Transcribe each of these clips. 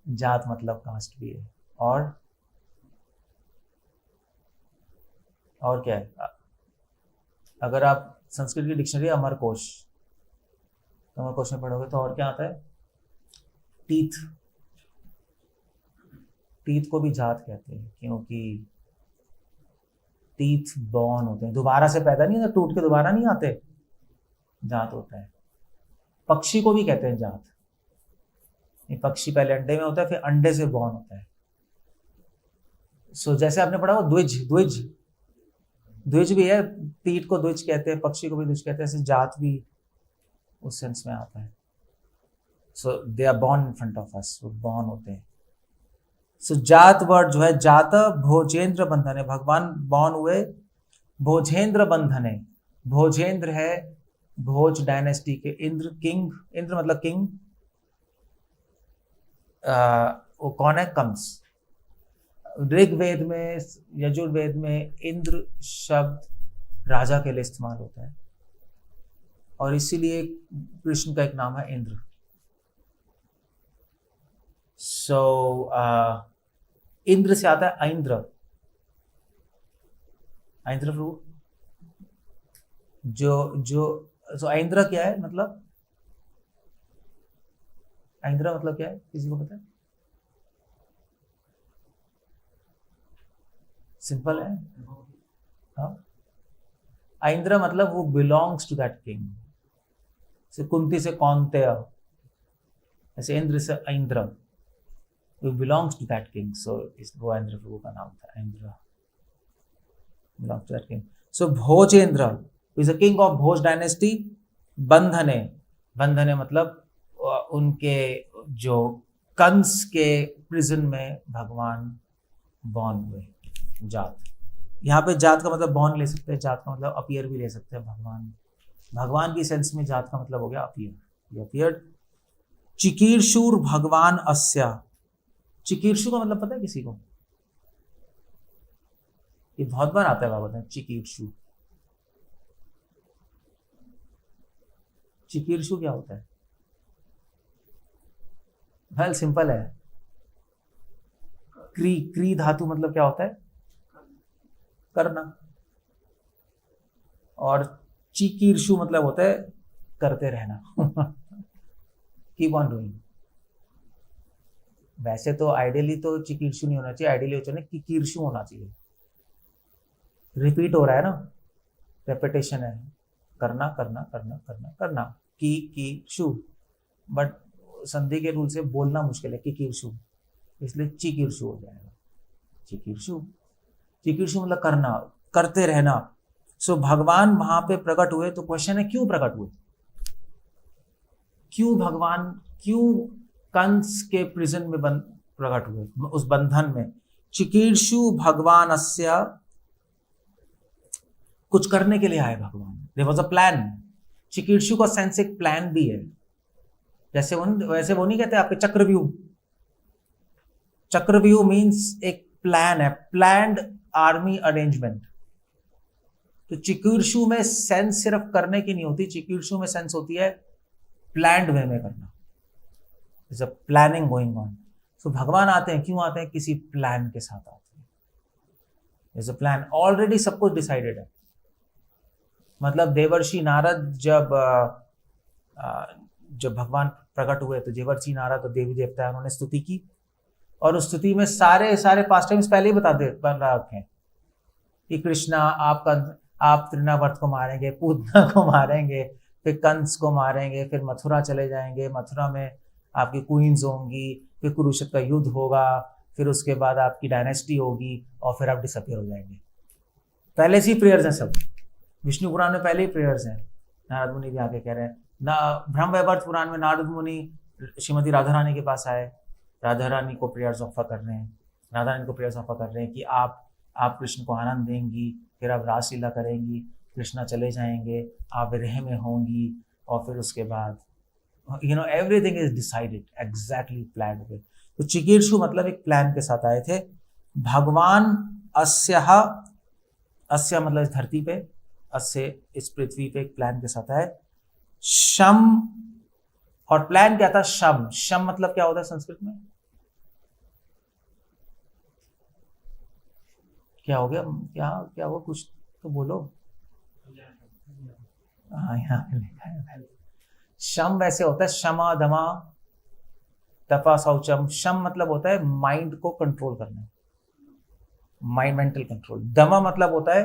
जात मतलब कास्ट भी है। और क्या है? अगर आप संस्कृत की डिक्शनरी अमरकोश, अमरकोश में पढ़ोगे तो और क्या आता है? टीथ। टीथ को भी जात कहते हैं क्योंकि टीथ बॉर्न होते हैं, दोबारा से पैदा नहीं होते, टूट के दोबारा नहीं आते, जात होता है। पक्षी को भी कहते हैं जात। ये पक्षी पहले अंडे में होता है, फिर अंडे से बॉर्न होता है। सो जैसे आपने पढ़ा वो द्विज, द्विज द्विज भी है, टीट को द्विज कहते हैं, पक्षी को भी द्विज कहते हैं, ऐसे जात भी उस सेंस में आता है। So they are born in front of us, वो बॉर्न होते हैं। सो जात वर्ड जो है, जात भोजेंद्र बंधन है, भगवान बॉर्न हुए भोजेंद्र बंधन है। भोजेंद्र है भोज डायनेस्टी के इंद्र, किंग, इंद्र मतलब किंग। वो कौन है? कंस। ऋग्वेद में, यजुर्वेद में इंद्र शब्द राजा के लिए इस्तेमाल होता है और इसीलिए कृष्ण का एक नाम है इंद्र। सो इंद्र से आता है ऐन्द्र, ऐन्द्र फ्रूट। सो ऐन्द्र क्या है मतलब? ऐन्द्र मतलब क्या है, किसी को पता है? सिंपल है। हाँ, ऐन्द्र मतलब वो बिलोंग्स टू दैट किंग। से कुंती से कौन्तेय, ऐसे इंद्र से ऐन्द्र, वो belongs to that king. So वो ऐन्द्र प्रभु का नाम था, Aindra belongs to that king. So Bhojendra is a king of Bhoj dynasty. बंधने, बंधने मतलब उनके जो कंस के प्रिजन में भगवान बॉर्न हुए। जात, यहाँ पे जात का मतलब बॉर्न ले सकते हैं, जात का मतलब अपीयर भी ले सकते हैं। भगवान, भगवान की सेंस में जात का मतलब हो गया अपीयर, अपीयर्ड। चिकीर्षुर भगवान अस्या, चिकीर्षु का मतलब पता है किसी को? ये बहुत बार आता है भागवत में, चिकीर्षु। चिकीर्षु क्या होता है? वेल सिंपल है, क्री, क्री धातु मतलब क्या होता है? करना। और चिकीर्षु मतलब होता है करते रहना। Keep on doing. वैसे तो आइडियली तो चिकीर्षु नहीं होना चाहिए, आइडियली होना चाहिए किकीर्षु होना चाहिए। रिपीट हो रहा है ना, रेपिटेशन है, करना करना करना करना करना, की शु। बट संधि के रूल से बोलना मुश्किल है किकीर्षु, इसलिए चिकीर्षु हो जाएगा। चिकीर्षु, चिकीर्षु मतलब करना, करते रहना। सो भगवान वहां पे प्रकट हुए, तो क्वेश्चन है क्यों प्रकट हुए? क्यों भगवान, क्यों कंस के प्रिजन में प्रकट हुए, उस बंधन में? चिकीर्षु भगवान अस्या, कुछ करने के लिए आए भगवान। There was a plan. चिकीर्षु का सेंस एक प्लान भी है। जैसे वैसे वो नहीं कहते आपके चक्रव्यूह, चक्रव्यूह मींस एक प्लान है, प्लान्ड आर्मी अरेंजमेंट। तो चिकीर्षु में सेंस सिर्फ करने की नहीं होती, चिकीर्षु में सेंस होती है प्लान्ड वे में करना, is a planning going on. So भगवान आते हैं, क्यों आते हैं? किसी प्लान के साथ आते हैं। इज अ प्लान, ऑलरेडी सब कुछ डिसाइडेड है। मतलब देवर्षि नारद जब भगवान प्रकट हुए तो देवर्षि नारद और देवी देवता उन्होंने स्तुति की, और उस स्तुति में सारे पास्ट टाइम्स पहले ही बता रखे हैं कि कृष्णा आप तृणावर्त को मारेंगे, पूतना को मारेंगे, फिर कंस को मारेंगे, फिर मथुरा चले जाएंगे, मथुरा में आपकी क्वींस होंगी, फिर कुरुक्षेत्र का युद्ध होगा, फिर उसके बाद आपकी डायनेस्टी होगी और फिर आप डिसअपियर हो जाएंगे। पहले से ही प्रेयर्स हैं सब, विष्णु पुराण में पहले ही प्रेयर्स हैं। नारद मुनि भी आके कह रहे हैं ना, ब्रह्म वैवर्त पुराण में नारद मुनि श्रीमती राधा रानी के पास आए, राधा रानी को प्रेयर्स ऑफर कर रहे हैं, राधा रानी को प्रेयर्स ऑफर कर रहे हैं कि आप कृष्ण को आनंद देंगी, फिर आप रासलीला करेंगी, कृष्णा चले जाएंगे, आप विरह में होंगी, और फिर उसके बाद everything is decided, exactly planned way. तो चिकीर्षु मतलब एक प्लान के साथ आए थे भगवान। अस्यः, अस्या मतलब इस धरती पे, अस्य इस पृथ्वी पे एक प्लान के साथ आए। शम, और प्लान क्या था? शम, शम मतलब क्या होता है संस्कृत में? क्या हो गया, क्या क्या हुआ, कुछ तो बोलो। हाँ यहाँ पे लिखा है। शम वैसे होता है क्षमा दमा तपा शौचम। शम मतलब होता है माइंड को कंट्रोल करना, माइंड मेंटल कंट्रोल। दमा मतलब होता है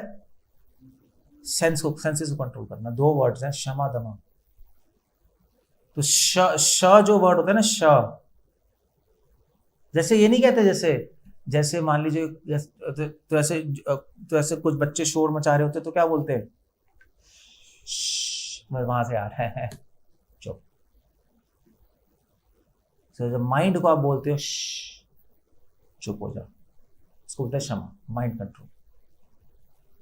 सेंसेस को कंट्रोल करना। दो वर्ड्स हैं क्षमा दमा। तो श जो वर्ड होता है ना, श, जैसे ये नहीं कहते, जैसे जैसे मान लीजिए तो ऐसे कुछ बच्चे शोर मचा रहे होते तो क्या बोलते हैं, वहां से आ रहा है, चुप। तो जब माइंड को आप बोलते हो चुप हो जाओ, इसको बोलते हैं क्षमा, माइंड कंट्रोल।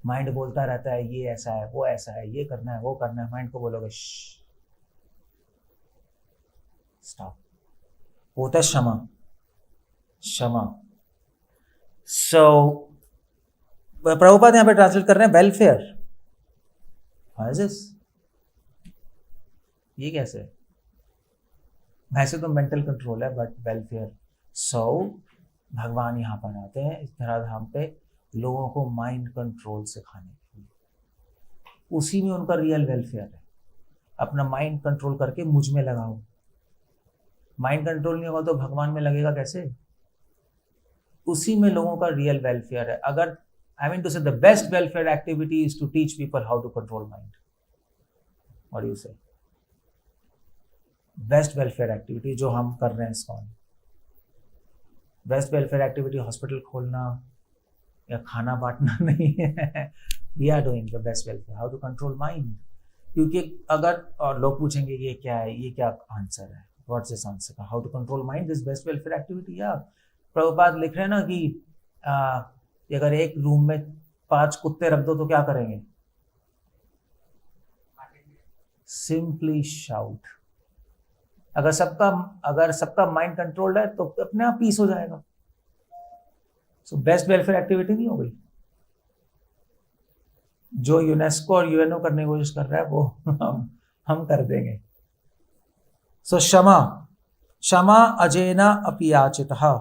माइंड बोलता रहता है ये ऐसा है, वो ऐसा है, ये करना है, वो करना है, माइंड को बोलोगे स्टॉप, होता है क्षमा, क्षमा। सो प्रभुपाद यहां पे ट्रांसलेट कर रहे हैं वेलफेयर। ये कैसे है? वैसे तो मेंटल कंट्रोल है, बट वेलफेयर। सो भगवान यहाँ पर आते हैं इस धराधाम पे लोगों को माइंड कंट्रोल सिखाने के लिए। उसी में उनका रियल वेलफेयर है। अपना माइंड कंट्रोल करके मुझ में लगाओ। माइंड कंट्रोल नहीं होगा तो भगवान में लगेगा कैसे? उसी में लोगों का रियल वेलफेयर है। अगर I mean to say the best welfare activity is to teach people how to control mind. What do you say? Best welfare activity जो हम कर रहे हैं ISKCON, best welfare activity hospital खोलना या खाना बांटना नहीं है। We are doing the best welfare, how to control mind. क्योंकि अगर और लोग पूछेंगे ये क्या है, ये क्या आंसर है, what's this answer, how to control mind, this best welfare activity. या प्रभुपाद लिख रहे हैं ना कि अगर एक रूम में 5 कुत्ते रख दो तो क्या करेंगे? Simply shout. अगर सबका माइंड कंट्रोल्ड है तो अपने आप पीस हो जाएगा। सो बेस्ट वेलफेयर एक्टिविटी नहीं हो गई? जो यूनेस्को और यूएनओ करने की कोशिश कर रहा है वो हम कर देंगे। सो क्षमा, क्षमा अजेना अपि याचितः।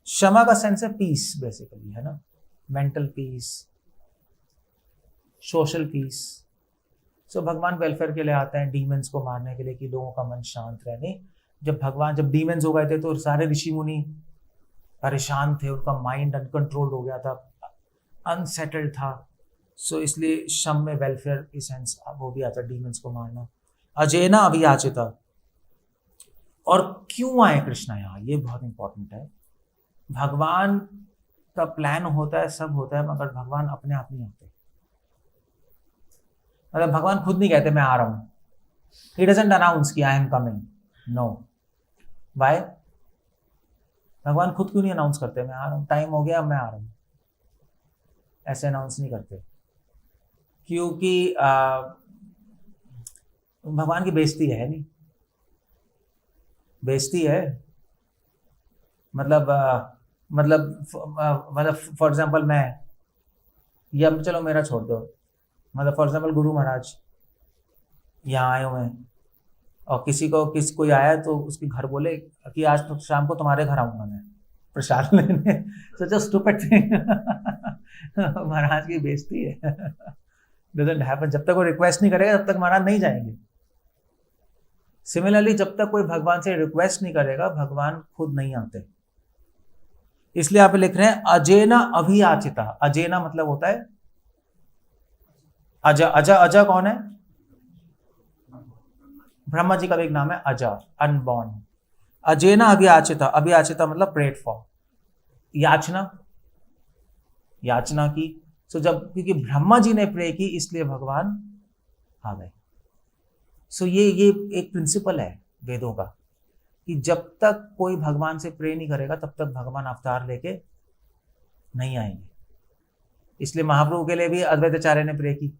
क्षमा का सेंस है पीस बेसिकली, है ना, मेंटल पीस, सोशल पीस। सो भगवान वेलफेयर के लिए आते हैं, डीमंस को मारने के लिए, कि लोगों का मन शांत रहने। जब डीमंस हो गए थे तो सारे ऋषि मुनि परेशान थे, उनका माइंड अनकंट्रोल्ड हो गया था, अनसेटल्ड था। सो इसलिए शम में वेलफेयर की सेंस वो भी आता, डीमंस को मारना। अजेना अभियाचिता। और क्यों आए कृष्णा यहाँ, ये बहुत इंपॉर्टेंट है। भगवान का प्लान होता है, सब होता है, मगर भगवान अपने आप नहीं आते। मतलब भगवान खुद नहीं कहते मैं आ रहा हूं। He doesn't announce कि I am coming. No. Why? भगवान खुद क्यों नहीं अनाउंस करते मैं आ रहा हूं, टाइम हो गया मैं आ रहा हूं? ऐसे अनाउंस नहीं करते क्योंकि भगवान की बेइज्जती है नहीं, बेइज्जती है। मतलब फॉर एग्जांपल मैं, या चलो मेरा छोड़ दो, मतलब फॉर एग्जांपल गुरु महाराज यहाँ आए हुए हैं और कोई आया तो उसके घर बोले कि आज तो शाम को तुम्हारे घर आऊंगा मैं प्रसाद लेने। सोचो स्टूपिड थिंग। महाराज की बेइज्जती है। Doesn't happen. जब तक वो रिक्वेस्ट नहीं करेगा तब तक महाराज नहीं जाएंगे। सिमिलरली जब तक कोई भगवान से रिक्वेस्ट नहीं करेगा भगवान खुद नहीं आते। इसलिए आप लिख रहे हैं अजेना अभियाचिता। अजेना मतलब होता है अजा। अजा, अजा कौन है? ब्रह्मा जी का भी एक नाम है अजा, अनबॉर्न। अजेना अभियाचिता। अभियाचिता मतलब प्रेड फॉर, याचना, याचना की। सो जब क्योंकि ब्रह्मा जी ने प्रे की इसलिए भगवान आ गए। सो ये एक प्रिंसिपल है वेदों का कि जब तक कोई भगवान से प्रे नहीं करेगा तब तक भगवान अवतार लेके नहीं आएंगे। इसलिए महाप्रभु के लिए भी अद्वैत आचार्य ने प्रे की।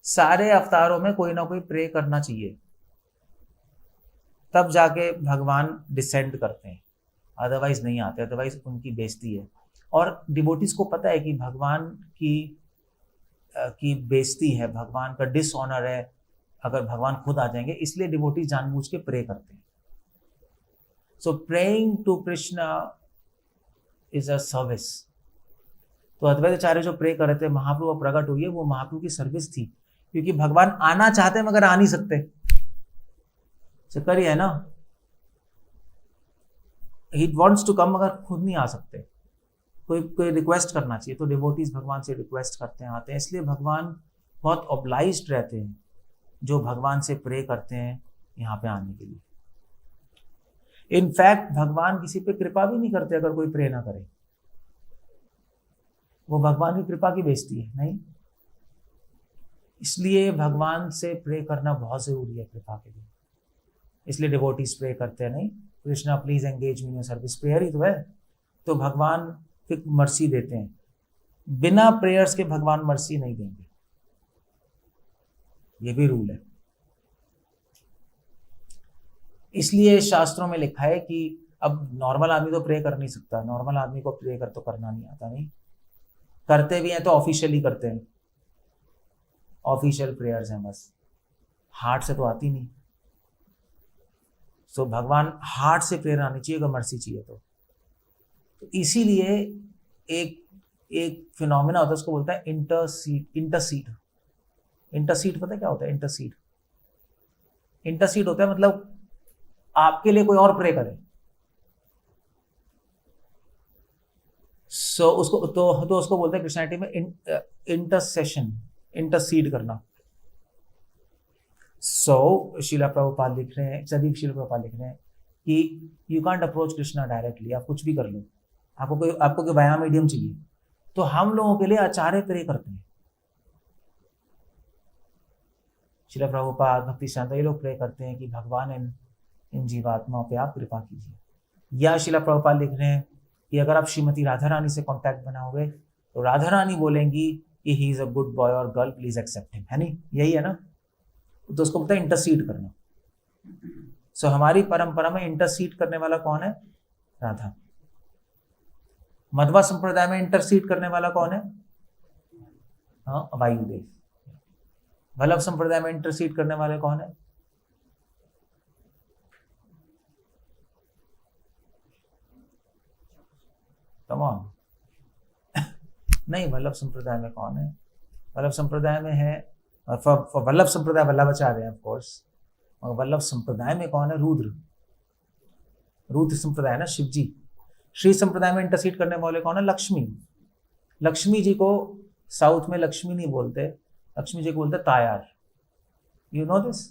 सारे अवतारों में कोई ना कोई प्रे करना चाहिए, तब जाके भगवान डिसेंड करते हैं, अदरवाइज नहीं आते, अदरवाइज उनकी बेइज्जती है। और डिवोटीज को पता है कि भगवान की बेइज्जती है, भगवान का डिसऑनर है अगर भगवान खुद आ जाएंगे, इसलिए डिवोटीज जानबूझ के प्रे करते हैं। So praying to Krishna is a service. तो अद्वैत आचार्य जो प्रे कर रहे थे, महाप्रभु प्रकट हुई है, वो महाप्रभु की सर्विस थी, क्योंकि भगवान आना चाहते मगर आ नहीं सकते। चक्कर ही है ना, ही वॉन्ट्स टू कम मगर खुद नहीं आ सकते, कोई रिक्वेस्ट करना चाहिए, तो डिवोटीज भगवान से रिक्वेस्ट करते हैं, आते हैं। इसलिए भगवान बहुत ऑब्लाइज्ड रहते हैं जो भगवान से प्रे करते हैं यहाँ पे आने के लिए। इनफैक्ट भगवान किसी पे कृपा भी नहीं करते अगर कोई प्रे ना करे, वो भगवान की कृपा की बेइज्जती है, नहीं। इसलिए भगवान से प्रे करना बहुत जरूरी है कृपा के लिए, इसलिए डिवोटीज प्रे करते हैं, नहीं, Krishna please engage me in your service, prayer ही तो है। तो भगवान फिर मर्सी देते हैं, बिना प्रेयर्स के भगवान मर्सी नहीं देंगे, ये भी रूल है। इसलिए शास्त्रों में लिखा है कि अब नॉर्मल आदमी तो प्रे कर नहीं सकता, नॉर्मल आदमी को प्रे कर तो करना नहीं आता, नहीं करते भी हैं तो ऑफिशियली करते हैं, ऑफिशियल प्रेयर्स हैं बस, हार्ट से तो आती नहीं। तो भगवान हार्ट से प्रेयर आनी चाहिए अगर मर्सी चाहिए तो इसीलिए एक फिनोमेना होता है, उसको बोलता है इंटरसीड। इंटरसीड पता है क्या होता है? इंटरसीड होता है मतलब आपके लिए कोई और प्रे करे। सो उसको तो उसको बोलते हैं क्रिश्चियनिटी में इंटरसेशन, इंटरसीड करना। सो शिला प्रभुपाद लिख रहे हैं, सभी शिला प्रभुपाद लिख रहे हैं कि you can't approach Krishna directly, आप कुछ भी कर लो, आपको कोई बयान मीडियम चाहिए, तो हम लोगों के लिए आचार्य प्रे करते हैं। शिला प्रभुपाद, भक्ति शांता, ये लोग प्रे करते हैं कि भगवान इन जीवात्माओं पे आप कृपा कीजिए। या शिला प्रभुपाद लिख रहे हैं कि अगर आप श्रीमती राधा रानी से कांटेक्ट बनाओगे तो राधा रानी बोलेंगी कि he is a good boy और गर्ल, प्लीज एक्सेप्ट हिम, है नहीं, यही है ना। तो उसको बोलते हैं इंटरसीड करना। सो हमारी परंपरा में इंटरसीड करने वाला कौन है? राधा। मध्वा संप्रदाय में इंटरसीड करने वाला कौन है? हाँ, वायुदेव। वल्लभ संप्रदाय में इंटरसीड करने वाले कौन है? कम ऑन नहीं, वल्लभ संप्रदाय में कौन है? वल्लभ संप्रदाय में है, वल्लभ संप्रदाय वल्लभाचार्य है ऑफ कोर्स, और वल्लभ संप्रदाय में कौन है? रुद्र संप्रदाय ना, शिव जी। श्री संप्रदाय में इंटरसीड करने वाले कौन है? लक्ष्मी। लक्ष्मी जी को साउथ में लक्ष्मी नहीं बोलते, लक्ष्मी जी को बोलते तायार। You know this?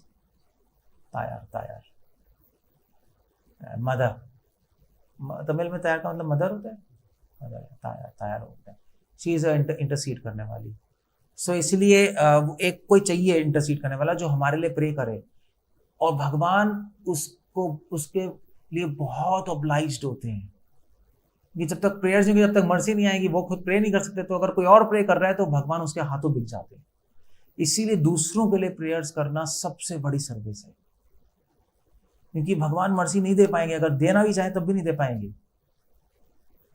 तायार मदर। तमिल में तायार का मतलब मदर होता है, मदर तायार होता है। शी इज इंटरसीड करने वाली। सो इसलिए एक कोई चाहिए इंटरसीड करने वाला जो हमारे लिए प्रे करे, और भगवान उसके लिए बहुत ऑब्लाइज्ड होते हैं कि जब तक प्रेयर्स नहीं, जब तक मर्जी नहीं आएगी, वो खुद प्रे नहीं कर सकते, तो अगर कोई और प्रे कर रहा है तो भगवान उसके हाथों बिक जाते हैं। इसीलिए दूसरों के लिए प्रेयर्स करना सबसे बड़ी सर्विस है, क्योंकि भगवान मर्सी नहीं दे पाएंगे, अगर देना भी चाहे तब भी नहीं दे पाएंगे,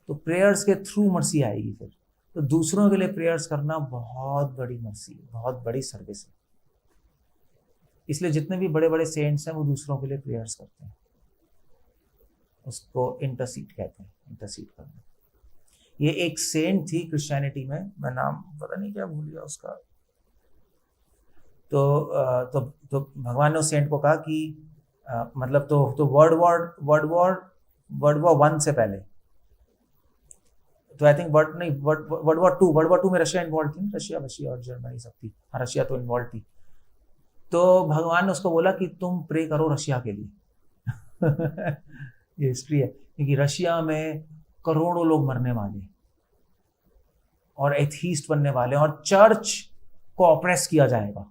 तो प्रेयर्स के थ्रू मर्सी आएगी फिर। तो दूसरों के लिए प्रेयर्स करना बहुत बड़ी मर्सी है, बहुत बड़ी सर्विस है। इसलिए जितने भी बड़े बड़े सेंट्स हैं वो दूसरों के लिए प्रेयर्स करते हैं, उसको इंटरसीड कहते हैं, इंटरसीड करना। ये एक सेंट थी क्रिश्चियनिटी में, मैं नाम पता नहीं क्या भूल गया उसका। तो भगवान ने उस सेंट को कहा कि मतलब तो वर्ल्ड वॉर 1 से पहले, तो आई थिंक वर्ल्ड वॉर 2 में रशिया इन्वॉल्व थी, रशिया और जर्मनी सब थी, रशिया तो इन्वॉल्व थी। तो भगवान ने उसको बोला कि तुम प्रे करो रशिया के लिए ये हिस्ट्री है, क्योंकि रशिया में करोड़ों लोग मरने वाले और एथीस्ट बनने वाले, और चर्च को ऑप्रेस किया जाएगा।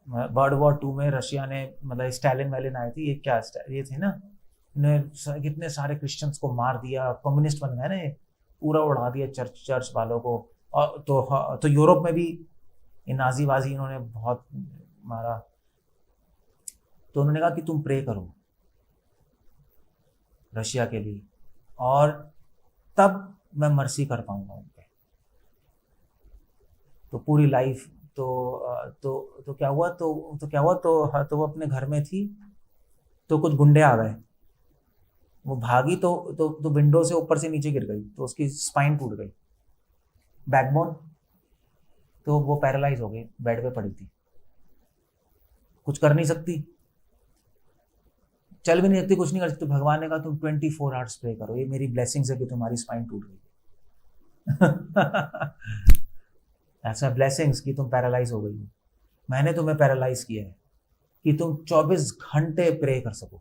वर्ल्ड वॉर 2 में रशिया ने, मतलब स्टालिन वालिन आए थे, ये थे ना, इन्हें कितने सारे क्रिश्चियंस को मार दिया, कम्युनिस्ट बन गए ना, पूरा उड़ा दिया चर्च वालों को। और तो यूरोप में भी नाजीबाजी इन्होंने बहुत मारा। तो उन्होंने कहा कि तुम प्रे करो रशिया के लिए, और तब मैं मर्सी कर पाऊंगा उन पे। तो पूरी लाइफ तो क्या हुआ, तो वो अपने घर में थी, तो कुछ गुंडे आ गए, वो भागी तो विंडो से ऊपर से नीचे गिर गई, तो उसकी स्पाइन टूट गई, बैकबोन, तो वो पैरालाइज हो गई, बेड पे पड़ी थी, कुछ कर नहीं सकती, चल भी नहीं सकती, कुछ नहीं कर सकती। भगवान ने कहा तुम 24 आवर्स प्रे करो, ये मेरी ब्लेसिंग्स है कि तुम्हारी स्पाइन टूट गई। ऐसा ब्लेसिंग्स कि तुम पैरालाइज हो गई हो। मैंने तुम्हें पैरालाइज किया है कि तुम 24 घंटे प्रे कर सको,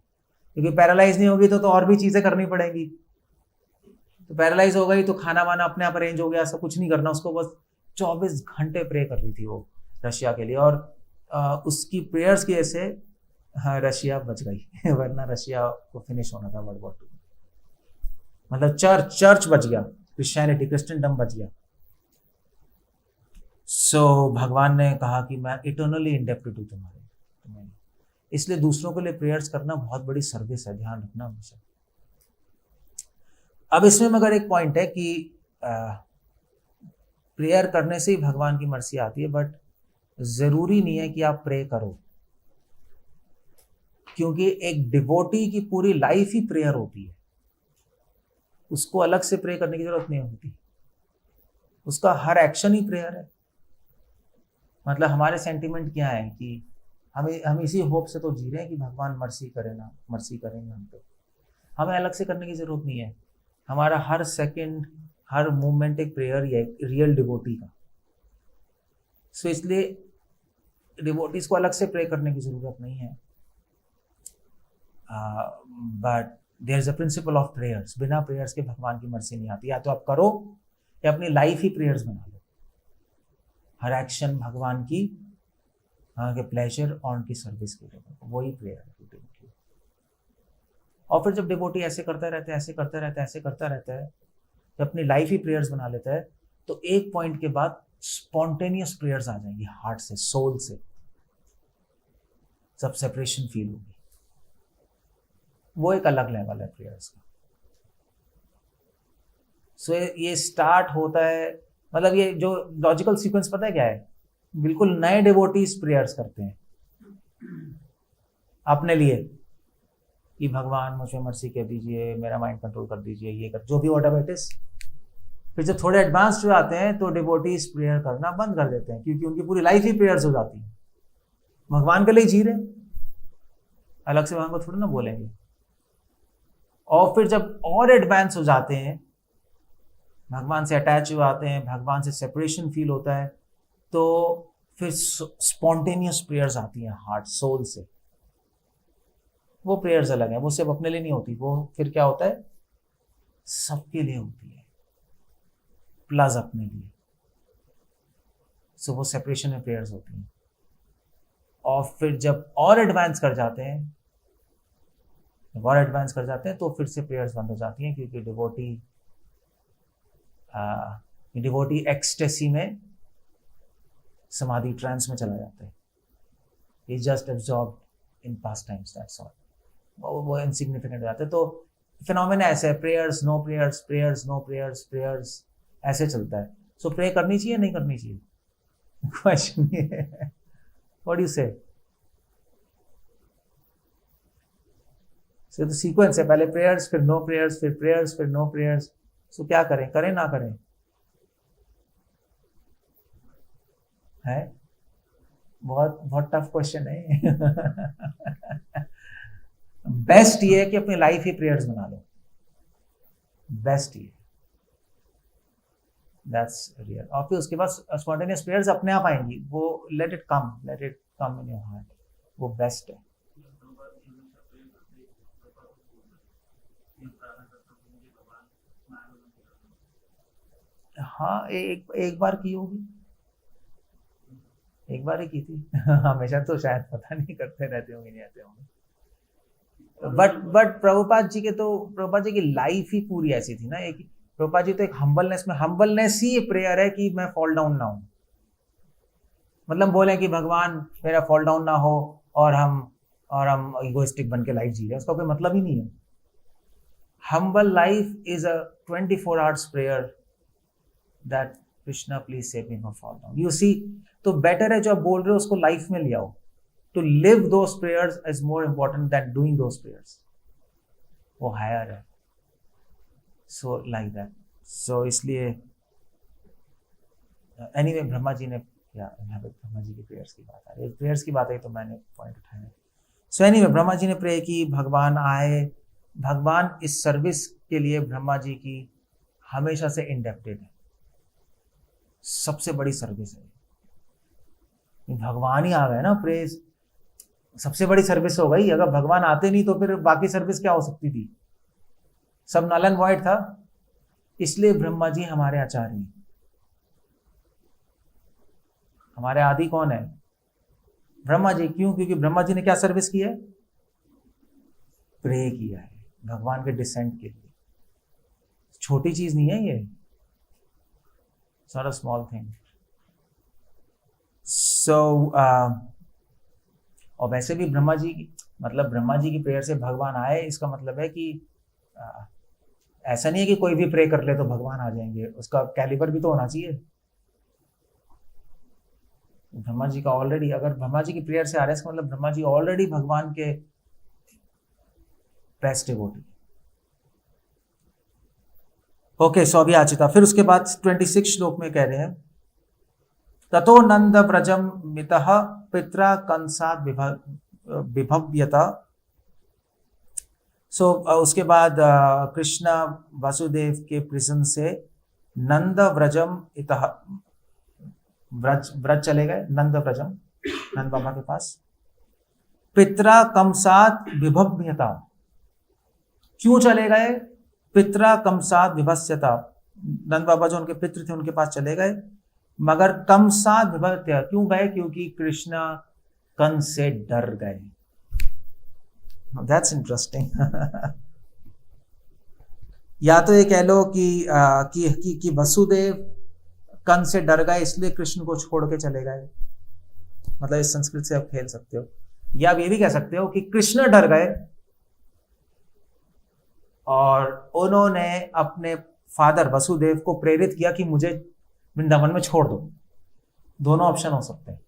क्योंकि पैरालाइज नहीं होगी तो और भी चीजें करनी पड़ेंगी। तो पैरालाइज हो गई तो खाना वाना अपने आप अरेंज हो गया, सब कुछ नहीं करना उसको, बस 24 घंटे प्रे कर रही थी वो रशिया के लिए। और उसकी प्रेयर्स की वजह से रशिया बच गई वरना रशिया को फिनिश होना था वर्ल्ड वॉर 2। मतलब चर्च बच गया, क्रिश्चियनिटी, क्रिश्चियनडम बच गया। सो भगवान ने कहा कि मैं इटर्नली इंडेप्टेड हूं तुम्हारे, इसलिए दूसरों के लिए प्रेयर्स करना बहुत बड़ी सर्विस है, ध्यान रखना हमेशा। अब इसमें मगर एक पॉइंट है कि प्रेयर करने से ही भगवान की मर्सी आती है, बट जरूरी नहीं है कि आप प्रे करो, क्योंकि एक डिवोटी की पूरी लाइफ ही प्रेयर होती है, उसको अलग से प्रे करने की जरूरत नहीं होती, उसका हर एक्शन ही प्रेयर है। मतलब हमारे सेंटिमेंट क्या है कि हम इसी होप से तो जी रहे हैं कि भगवान मर्सी करेंगे हम पे, हमें अलग से करने की जरूरत नहीं है। हमारा हर सेकंड, हर मूवमेंट एक प्रेयर ही है, रियल डिवोटी का। सो इसलिए डिवोटीज को अलग से प्रे करने की जरूरत नहीं है। But there is a principle of prayers, बिना प्रेयर्स के भगवान की मर्सी नहीं आती। या तो आप करो या अपनी लाइफ ही प्रेयर्स बना लो, हर एक्शन भगवान की के प्लेजर और उनकी सर्विस के लिए, वही प्रेयर है। और फिर जब डिवोटी ऐसे करता रहता है, जब अपनी लाइफ ही प्रेयर्स बना लेता है, तो एक पॉइंट के बाद स्पॉन्टेनियस प्रेयर्स आ जाएंगी, हार्ट से, सोल से, सब सेपरेशन फील होगी। वो एक अलग लेवल है प्रेयर्स का। सो ये स्टार्ट होता है, मतलब ये जो लॉजिकल सीक्वेंस पता है क्या है, बिल्कुल नए डिवोटीज प्रेयर्स करते हैं अपने लिए कि भगवान मुझे मर्सी कह दीजिए, मेरा माइंड कंट्रोल कर दीजिए, ये कर, जो भी व्हाटएवर इट इज। फिर जब थोड़े एडवांस जो आते हैं तो डिवोटीज प्रेयर करना बंद कर देते हैं, क्योंकि उनकी पूरी लाइफ ही प्रेयर्स हो जाती है, भगवान के लिए जी रहे, अलग से भगवान को थोड़ी ना बोलेंगे। और फिर जब और एडवांस हो जाते हैं, भगवान से अटैच हो जाते हैं, भगवान से सेपरेशन फील होता है, तो फिर स्पॉन्टेनियस प्रेयर्स आती हैं हार्ट, सोल से। वो प्रेयर्स अलग है, वो सिर्फ अपने लिए नहीं होती, वो फिर क्या होता है, सबके लिए होती है, प्लस अपने लिए। सो वो सेपरेशन में प्रेयर्स होती हैं। और फिर जब और एडवांस कर जाते हैं, तो फिर से प्रेयर्स बंद हो जाती हैं, क्योंकि डिवोटी एक्सटेसी में, समाधि ट्रांस में चला जाता है, he just absorb in past times, that's all. वो इनसिग्निफिकेंट हो जाते हैं। तो फिनोमेना ऐसे है, prayers no prayers, prayers no prayers, prayers, ऐसे चलता है। सो प्रे करनी चाहिए नहीं करनी चाहिए, क्वेश्चन ये है, व्हाट डू यू से? सो तो सीक्वेंस है, पहले प्रेयर्स, फिर नो प्रेयर्स, फिर प्रेयर्स, फिर नो प्रेयर्स। सो क्या करें ना करें? है बहुत बहुत टफ क्वेश्चन है। बेस्ट ये है कि अपनी लाइफ ही प्रेयर्स बना लो, बेस्ट ये, दैट्स रियल। और फिर उसके बाद स्पॉन्टेनियस प्रेयर्स अपने आप आएंगी, वो let it come in your heart, वो बेस्ट है। हाँ, एक बार की होगी, एक बार ही की थी। हमेशा तो शायद पता नहीं, करते रहते होंगे, नहीं आते होंगे। बट प्रभुपाद जी की लाइफ ही पूरी ऐसी थी ना। एक प्रभुपाद जी तो एक हम्बलनेस ही प्रेयर है कि मैं फॉल डाउन ना हूं। मतलब बोले कि भगवान मेरा फॉल डाउन ना हो और हम इगोइस्टिक बन के लाइफ जी रहे हैं, उसका कोई मतलब ही नहीं है। Humble life is a 24 hours prayer that Krishna please save me from fall down. You see, तो बेटर है जो आप बोल रहे हो उसको लाइफ में ले आओ। To live those prayers is more important than doing those prayers. वो हायर है। So like that. सो इसलिए एनीवे ब्रह्मा जी ने, या यहाँ पे ब्रह्मा जी की प्रेयर्स की बात आ रही है, प्रेयर्स की बात आई तो मैंने पॉइंट उठाया। सो एनीवे ब्रह्मा जी ने प्रे की, भगवान आए। भगवान इस सर्विस के लिए ब्रह्मा जी की हमेशा से इंडेप्टेड है। सबसे बड़ी सर्विस है, भगवान ही आ गए ना, प्रेज सबसे बड़ी सर्विस हो गई। अगर भगवान आते नहीं तो फिर बाकी सर्विस क्या हो सकती थी, सब नल एंड वॉइड था। इसलिए ब्रह्मा जी हमारे आचार्य हैं। हमारे आदि कौन है? ब्रह्मा जी। क्यों? क्योंकि ब्रह्मा जी ने क्या सर्विस की है? प्रे किया है भगवान के डिसेंट के लिए। छोटी चीज नहीं है ये, it's not a small thing. So और वैसे भी ब्रह्मा जी मतलब ब्रह्मा जी की प्रेयर से भगवान आए, इसका मतलब है कि ऐसा नहीं है कि कोई भी प्रे कर ले तो भगवान आ जाएंगे, उसका कैलिबर भी तो होना चाहिए। ब्रह्मा जी का ऑलरेडी, अगर ब्रह्मा जी की प्रेयर से आ रहे हैं इसका मतलब ब्रह्मा जी ऑलरेडी भगवान के बेस्ट डिवोटी। ओके, सो अभी आ चुका। फिर उसके बाद 26 श्लोक में कह रहे हैं, ततो नंद व्रजम मितः पित्रा कंसाद विभव्यता। सो उसके बाद कृष्ण वासुदेव के प्रिजन से नंद व्रजम इतः, व्रज चले गए, नंद व्रजम, नंद बाबा के पास। पित्रा कंसाद विभव्यता, क्यों चले गए? पित्रा कंसाद विभस्यता, नंद बाबा जो उनके पितृ थे उनके पास चले गए, मगर कंसाद विभत्य क्यों गए? क्योंकि कृष्ण कंस से डर गए। That's interesting. या तो ये कह लो कि वसुदेव कंस से डर गए इसलिए कृष्ण को छोड़ के चले गए, मतलब इस संस्कृत से आप खेल सकते हो। या आप ये भी कह सकते हो कि कृष्ण डर गए और उन्होंने अपने फादर वसुदेव को प्रेरित किया कि मुझे वृंदावन में छोड़ दो। दोनों ऑप्शन हो सकते हैं,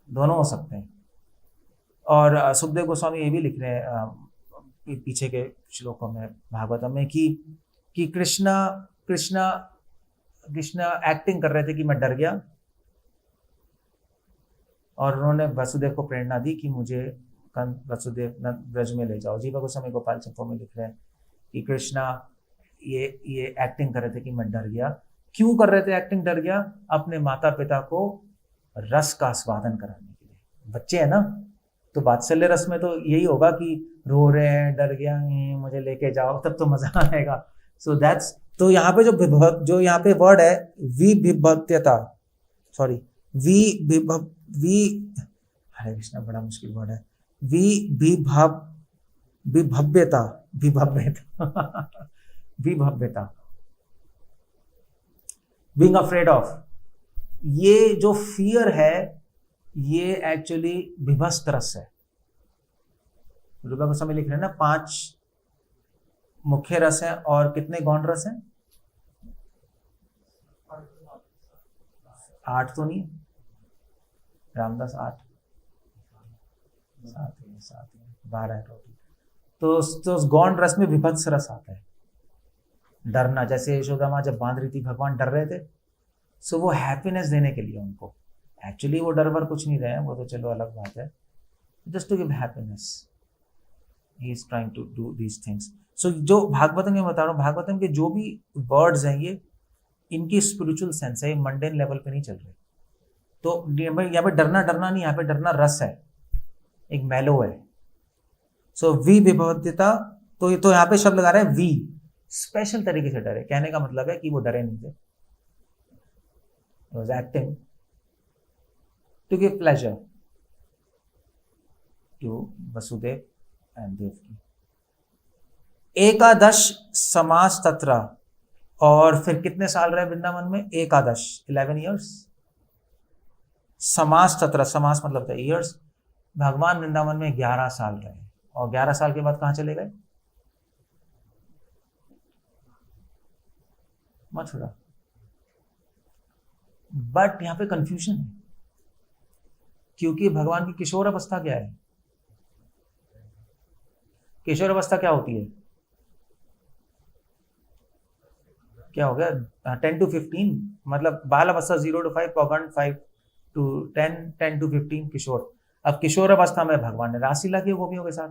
दोनों हो सकते हैं। और सुखदेव गोस्वामी ये भी लिख रहे हैं पीछे के श्लोकों में भागवतम में कि कृष्ण एक्टिंग कर रहे थे कि मैं डर गया, और उन्होंने वसुदेव को प्रेरणा दी कि मुझे वसुदेव ब्रज में ले जाओ। जीवा गोस्वामी गोपाल चंपो में लिख रहे हैं कि कृष्णा ये एक्टिंग कर रहे थे कि मैं डर गया। क्यों कर रहे थे एक्टिंग डर गया? अपने माता पिता को रस का आस्वादन कराने के लिए। बच्चे हैं ना, तो वात्सल्य रस में तो यही होगा कि रो रहे हैं, डर गया, मुझे लेके जाओ, तब तो मजा आएगा। सो दैट्स, तो यहाँ पे जो यहाँ पे वर्ड है विभिभत्यता, सॉरी हरे कृष्णा, बड़ा मुश्किल वर्ड है। विभव्यता बीइंग अफ्रेड ऑफ, ये जो फियर है ये एक्चुअली विभस्त रस है। रूपा गोस्वामी लिख रहे हैं ना 5 मुख्य रस हैं और कितने गौण रस हैं? 8 तो नहीं, रामदास 8, 7 12 है टोटल। तो उस गौण रस में विभत्स रस आता है, डरना। जैसे यशोदा माँ जब बांध रही थी, भगवान डर रहे थे, सो वो हैप्पीनेस देने के लिए उनको, एक्चुअली वो डर वर कुछ नहीं रहे हैं, वो तो चलो अलग बात है, just to give happiness, he is trying to do these things. So जो भागवतम में बता रहा हूँ, भागवतम के जो भी वर्ड्स हैं ये इनकी स्पिरिचुअल सेंस है, मंडेन लेवल पे नहीं चल रहे। तो यहाँ पे डरना नहीं, यहाँ पे डरना रस है, एक मेलो है। सो विभवत्यता, तो यहाँ पे शब्द लगा रहे हैं वी, स्पेशल तरीके से डरे। कहने का मतलब है कि वो डरे नहीं थे, was acting to give pleasure to Vasudev and Devaki। 11 समास तत्र, और फिर कितने साल रहे वृंदावन में? 11 years। समास तत्र, समास मतलब था ईयर्स। भगवान वृंदावन में 11 साल रहे, और 11 साल के बाद कहां चले गए? मथुरा। बट यहां पे कंफ्यूजन है, क्योंकि भगवान की किशोर अवस्था क्या है? किशोर अवस्था क्या होती है? क्या हो गया? 10 to 15, मतलब बाल अवस्था 0 to 5, पौगंड 5 to 10, 10 to 15 किशोर। अब किशोर अवस्था में भगवान ने रासलीला की गोपियों के साथ,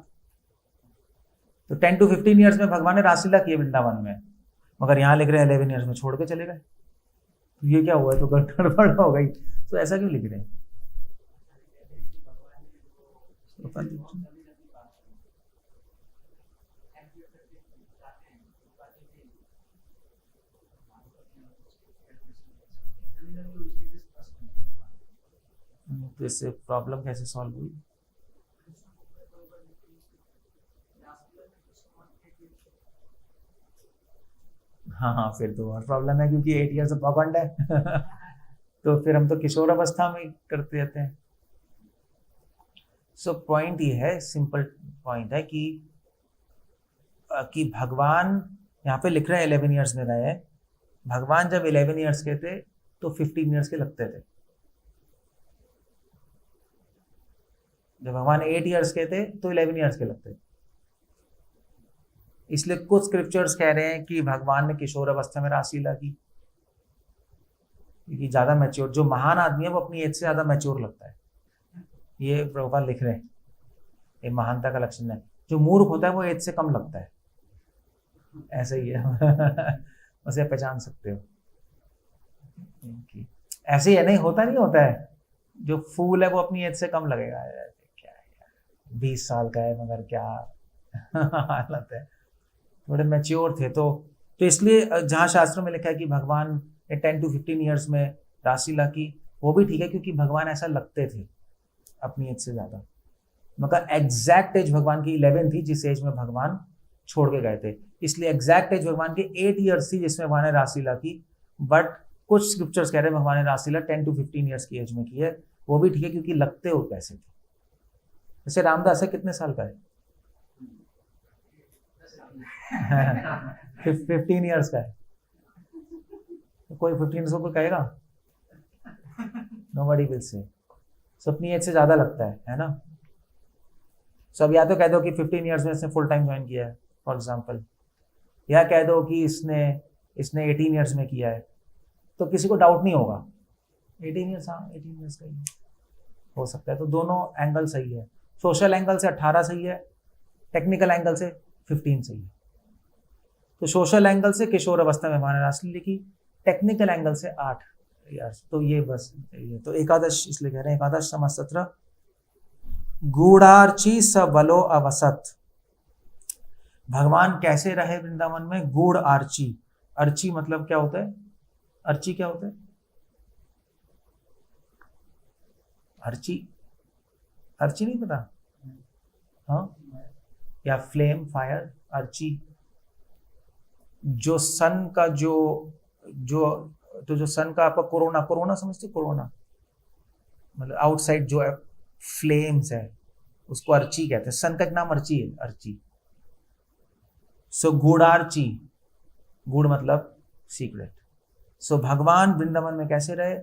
तो 10 to 15 ईयर्स में भगवान ने रासलीला की वृंदावन में, मगर यहाँ लिख रहे हैं 11 ईयर्स में छोड़ के चले गए। तो ये क्या हुआ? तो गड़बड़ हो गई। तो ऐसा क्यों लिख रहे हैं? तो इससे प्रॉब्लम कैसे सॉल्व हुई? हाँ, फिर तो और प्रॉब्लम है, क्योंकि 8 ईयर्स पॉपंड है। तो फिर हम तो किशोर अवस्था में करते रहते हैं। सो पॉइंट ये है, सिंपल पॉइंट है कि भगवान यहाँ पे लिख रहे हैं 11 ईयर्स में गए। भगवान जब 11 ईयर्स के थे तो 15 ईयर्स के लगते थे। जब भगवान 8 ईयर्स के थे तो 11 ईयर्स के लगते थे। इसलिए कुछ स्क्रिप्चर्स कह रहे हैं कि भगवान ने किशोर अवस्था में रासलीला की, क्योंकि ज्यादा मैच्योर, जो महान आदमी है वो अपनी एज से ज्यादा मैच्योर लगता है। ये प्रभुपाद लिख रहे हैं, ये महानता का लक्षण है। जो मूर्ख होता है वो एज से कम लगता है, ऐसा ही है। उसे पहचान सकते हो। ऐसे ही है, नहीं होता, नहीं होता है। जो फूल है वो अपनी एज से कम लगेगा। क्या है, 20 साल का है मगर क्या हालत है। थोड़े मैच्योर थे तो इसलिए जहाँ शास्त्रों में लिखा है कि भगवान ने 10 to 15 ईयर्स में रासलीला की, वो भी ठीक है, क्योंकि भगवान ऐसा लगते थे अपनी एज से ज्यादा। मगर एग्जैक्ट एज भगवान की 11 थी, जिस एज में भगवान छोड़ के गए थे। इसलिए एग्जैक्ट एज भगवान की 8 ईयर्स थी जिसमें भगवान ने रासलीला की। बट कुछ स्क्रिप्चर्स कह रहे हैं भगवान ने रासलीला 10 to 15 ईयर्स की एज में की है। वो भी ठीक है, क्योंकि लगते हो कैसे थे। जैसे रामदास है, कितने साल का है? 15 ईयर्स का है। तो कोई 15 को कहेगा? Nobody will say. सो अपनी एज से ज्यादा लगता है ना। सब या तो कह दो कि 15 ईयर्स में इसने फुल टाइम ज्वाइन किया है फॉर एग्जांपल, या कह दो कि इसने 18 ईयर्स में किया है, तो किसी को डाउट नहीं होगा। 18 ईयर्स, हाँ 18 ईयर्स का ही हो सकता है। तो दोनों एंगल सही है। सोशल एंगल से 18 सही है, टेक्निकल एंगल से 15 सही है। तो सोशल एंगल से किशोर अवस्था में भगवान ने रासलीला की, टेक्निकल एंगल से 8 ईयर्स। तो ये बस ये तो एकादश, इसलिए कह रहे हैं एकादश समस्तत्र गूढ़ार्ची सबलो अवसत। भगवान कैसे रहे वृंदावन में? गूढ़ आर्ची। अर्ची मतलब क्या होता है? अर्ची क्या होता है? अर्ची, अर्ची नहीं पता? हाँ, या फ्लेम, फायर, अर्ची। जो सन का जो सन का आपका कोरोना समझते? कोरोना मतलब आउटसाइड जो है फ्लेम्स है, उसको अर्ची कहते हैं। सन का एक नाम अर्ची है, अर्ची। सो गूढ़ार्ची, गूढ़ मतलब सीक्रेट। सो भगवान वृंदावन में कैसे रहे?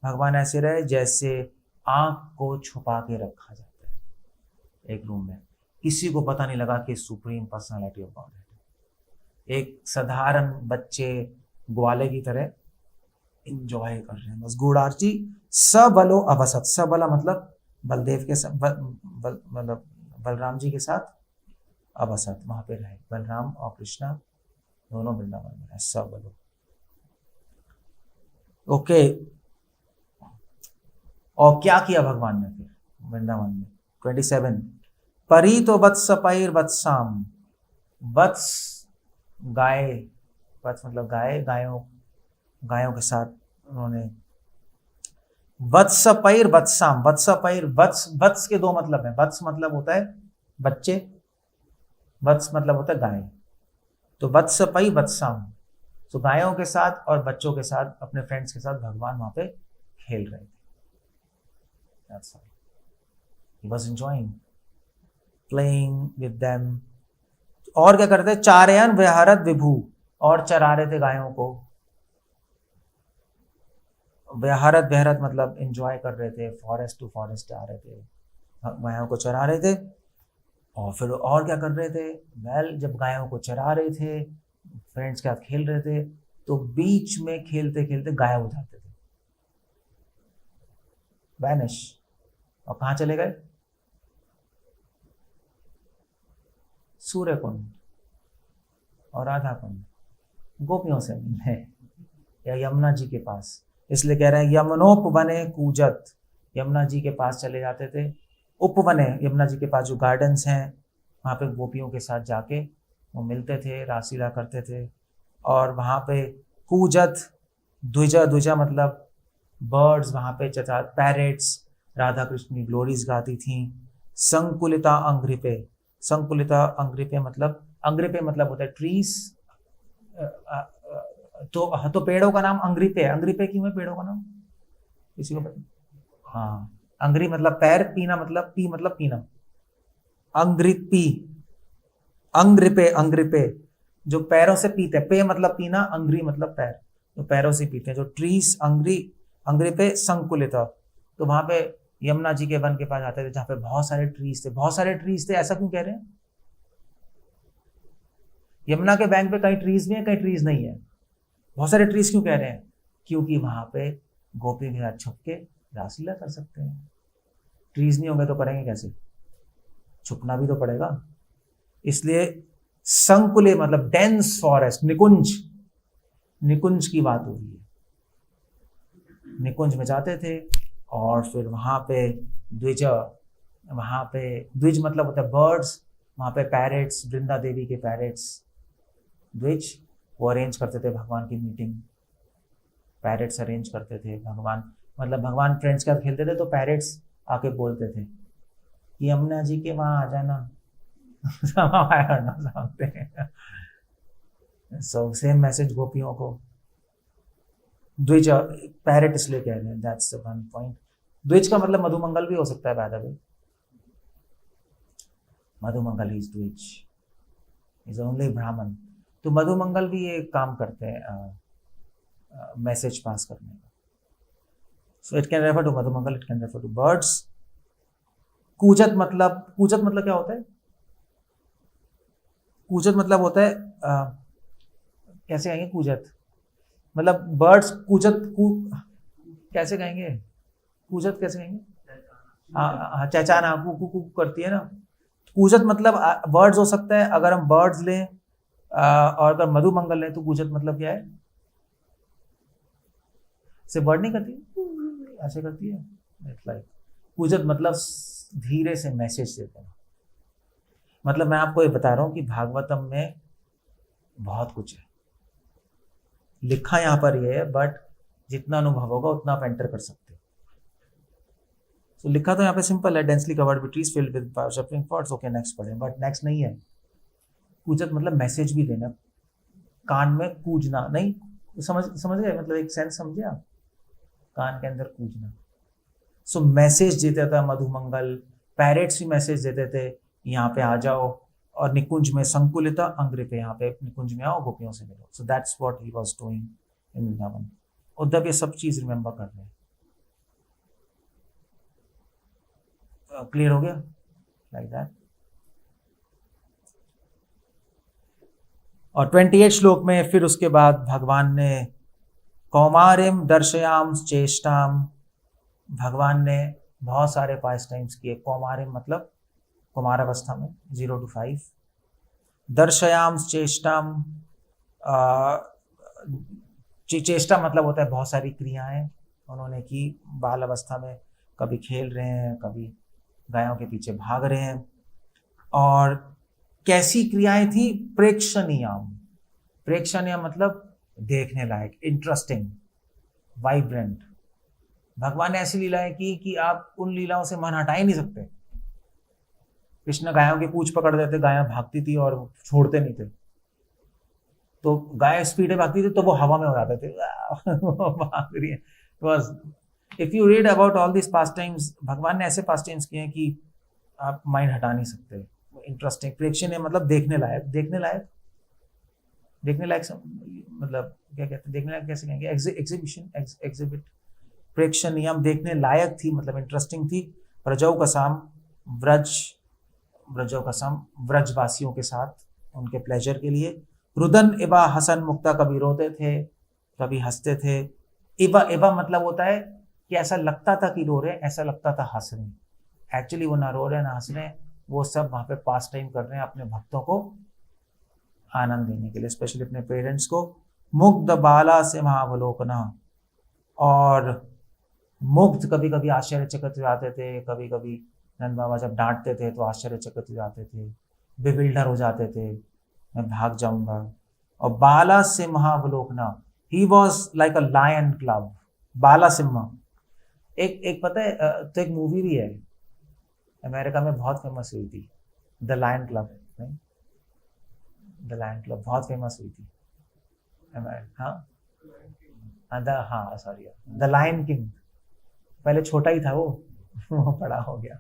भगवान ऐसे रहे जैसे आंख को छुपा के रखा जाता है एक रूम में, किसी को पता नहीं लगा कि सुप्रीम पर्सनालिटी ऑफ गॉड है। एक साधारण बच्चे ग्वाले की तरह इंजॉय कर रहे हैं बस। गूढ़ार्ची सबलो अवसत। सबला मतलब बलदेव के साथ, मतलब बलराम जी के साथ अवसत, वहां पे रहे। बलराम और कृष्णा दोनों वृंदावन में है। सबलो, ओके। और क्या किया भगवान ने फिर वृंदावन में? 27 परी तो वत्स पैर वत्साम। वत्स गाय, वत्स मतलब गाय, गायों के साथ उन्होंने। वत्स पैर वत्साम, वत्स पैर, वत्स के दो मतलब है। वत्स मतलब होता है बच्चे, वत्स मतलब होता है गाय। तो वत्स पै वत्साम, तो गायों के साथ और बच्चों के साथ, अपने फ्रेंड्स के साथ भगवान वहां पे खेल रहे थे। That's all. He was enjoying playing with them. और क्या करते? चारयन विहरत विभू, और चरा रहे थे गायों को। विहरत मतलब एंजॉय कर रहे थे, फॉरेस्ट टू फॉरेस्ट जा रहे थे, गायों को चरा रहे थे। और फिर और क्या कर रहे थे, वेल जब गायों को चरा रहे थे, फ्रेंड्स के साथ खेल रहे थे, तो बीच में खेलते खेलते गायब हो जाते थे, वैनिश। और कहाँ चले गए? सूर्य कुंड और राधा कुंड, गोपियों से मिलने या यमुना जी के पास। इसलिए कह रहे हैं यमुनोपवने कूजत, यमुना जी के पास चले जाते थे। उपवने, यमुना जी के पास जो गार्डन्स हैं, वहाँ पे गोपियों के साथ जाके वो मिलते थे, रासलीला करते थे। और वहाँ पे कूजत, द्विजा, द्विजा मतलब बर्ड्स, वहाँ पे चचा पैरेट्स राधा कृष्ण की ग्लोरीज गाती थी। संकुलिता अंग्रिपे, संकुलिता अंग्रिपे मतलब, अंग्रिपे मतलब होता है ट्रीज। तो पेड़ों का नाम अंग्रिपे है। अंग्रिपे क्यों है पेड़ों का नाम, किसी को पता? हाँ, अंग्री मतलब पैर, पीना मतलब, पी मतलब पीना, अंग्रिपी, अंग्रिपे, अंग्रिपे जो पैरों से पीते हैं, पे मतलब पीना, अंग्री मतलब पैर, तो पैरों से पीते हैं जो ट्रीज, अंग्री, अंग्रिपे संकुलिता। तो वहां पे यमुना जी के वन के पास जाते थे जहाँ पे बहुत सारे ट्रीज थे, बहुत सारे ट्रीज थे। ऐसा क्यों कह रहे हैं? यमुना के बैंक पे कहीं ट्रीज भी है, कहीं ट्रीज नहीं है। बहुत सारे ट्रीज क्यों कह रहे हैं? क्योंकि वहां पे गोपी के साथ छुप के रासलीला कर सकते हैं। ट्रीज नहीं होंगे तो करेंगे कैसे? छुपना भी तो पड़ेगा। इसलिए संकुले मतलब डेंस फॉरेस्ट, निकुंज, निकुंज की बात हो रही है। निकुंज में जाते थे और फिर वहां पे द्विज, वहां पे द्विज मतलब होता है बर्ड्स, वहां पे पैरेट्स, वृंदा देवी के पैरेट्स, द्विज वो अरेंज करते थे भगवान की मीटिंग। पैरेट्स अरेंज करते थे, भगवान मतलब भगवान फ्रेंड्स के साथ खेलते थे तो पैरेट्स आके बोलते थे कि यमुना जी के वहां आ जाना, सो सेम मैसेज गोपियों को। द्विज, पैरेट इसलिए कह रहे हैं, दैट्स द वन पॉइंट। द्विज का मतलब मधुमंगल भी हो सकता है, by the way. Madhumangal is द्विज, इज ओनली ब्राह्मण। तो मधुमंगल भी ये काम करते हैं मैसेज पास करने का। So it can refer to Madhumangal, it can refer to birds. कूजत मतलब, कूजत मतलब क्या होता है? कूजत मतलब होता है कैसे कहेंगे कूजत, मतलब बर्ड्स कूजत, कैसे कहेंगे कूजत, कैसे कहेंगे? हाँ, चहचहाना, कू कू कू करती है ना। कूजत मतलब बर्ड्स हो सकता है। अगर हम बर्ड्स लें और अगर मधुमंगल लें तो कूजत मतलब क्या है? से बर्ड नहीं करती, ऐसे करती है, इट्स लाइक कूजत मतलब धीरे से मैसेज देते हैं। मतलब मैं आपको ये बता रहा हूं कि भागवतम में बहुत कुछ है लिखा, यहां पर ये है, बट जितना अनुभव होगा उतना आप एंटर कर सकते हो। तो लिखा तो यहाँ पे सिंपल है, densely covered with trees filled with suffering pots. Okay next पढ़े, बट नेक्स्ट नहीं है। कूजत मतलब मैसेज भी देना, कान में कूजना नहीं, समझ गए मतलब, एक सेंस समझे आप, कान के अंदर कूजना। सो मैसेज देता था मधुमंगल, पैरेट्स भी मैसेज देते थे, यहाँ पे आ जाओ। और निकुंज में संकुलिता अंग्रिपे, यहाँ पे निकुंज में आओ, गोपियों से मिलो। So that's what he was doing in Vrindavan. Uddhav ये सब चीज रिमेंबर कर रहे हैं। क्लियर हो गया? Like that. और 28 श्लोक में फिर उसके बाद भगवान ने कौमारिम दर्शयाम चेष्टाम, भगवान ने बहुत सारे पास टाइम्स किए। कौमारिम मतलब कुमारावस्था में 0 to 5। दर्शयाम चेष्टाम, चेष्टा मतलब होता है बहुत सारी क्रियाएं उन्होंने की बाल अवस्था में। कभी खेल रहे हैं, कभी गायों के पीछे भाग रहे हैं। और कैसी क्रियाएं थी? प्रेक्षणीयम, प्रेक्षणीय मतलब देखने लायक, इंटरेस्टिंग, वाइब्रेंट। भगवान ने ऐसी लीलाएं की कि आप उन लीलाओं से मन हटा ही नहीं सकते। कृष्ण गायों की पूंछ पकड़ देते, गायें भागती थी और छोड़ते नहीं थे। तो गाय स्पीड में भागती थी तो वो हवा में हो जाते थे, भाग रही है। बस if you read about all this past times, भगवान ने ऐसे पास्ट टाइम्स किए हैं कि आप माइंड हटा नहीं सकते। इंटरेस्टिंग, प्रेक्षणीय मतलब देखने लायक, देखने लायक, देखने लायक मतलब क्या कहते हैं, देखने लायक कैसे कहेंगे? Exhibition, exhibit. प्रेक्षणीयम देखने लायक थी मतलब इंटरेस्टिंग थी। प्रजौ का साम, व्रज ब्रजोकसम व्रजवासियों के साथ उनके प्लेजर के लिए। रुदन इबा हसन मुक्ता, कभी रोते थे कभी हंसते थे। इबा इबा मतलब होता है कि ऐसा लगता था कि रो रहे हैं, ऐसा लगता था हंस रहे हैं। एक्चुअली वो ना रो रहे हैं ना हंस रहे हैं, वो सब वहाँ पे पास टाइम कर रहे हैं अपने भक्तों को आनंद देने के लिए, स्पेशली अपने पेरेंट्स को। मुग्ध बाला से महावलोकना, और मुग्ध कभी कभी आश्चर्यचकित हो जाते थे, कभी कभी नंद बाबा जब डांटते थे तो आश्चर्यचकित हो जाते थे, बेविल्डर हो जाते थे, मैं भाग जाऊंगा। और बाला से महावलोकना, he was like a lion club. बाला सिम्हा एक पता है, तो एक मूवी भी है अमेरिका में बहुत फेमस हुई थी, द लायन क्लब। नहीं, द लायन क्लब बहुत फेमस हुई थी हाँ हाँ सॉरी, द लायन किंग। पहले छोटा ही था वो वो बड़ा हो गया।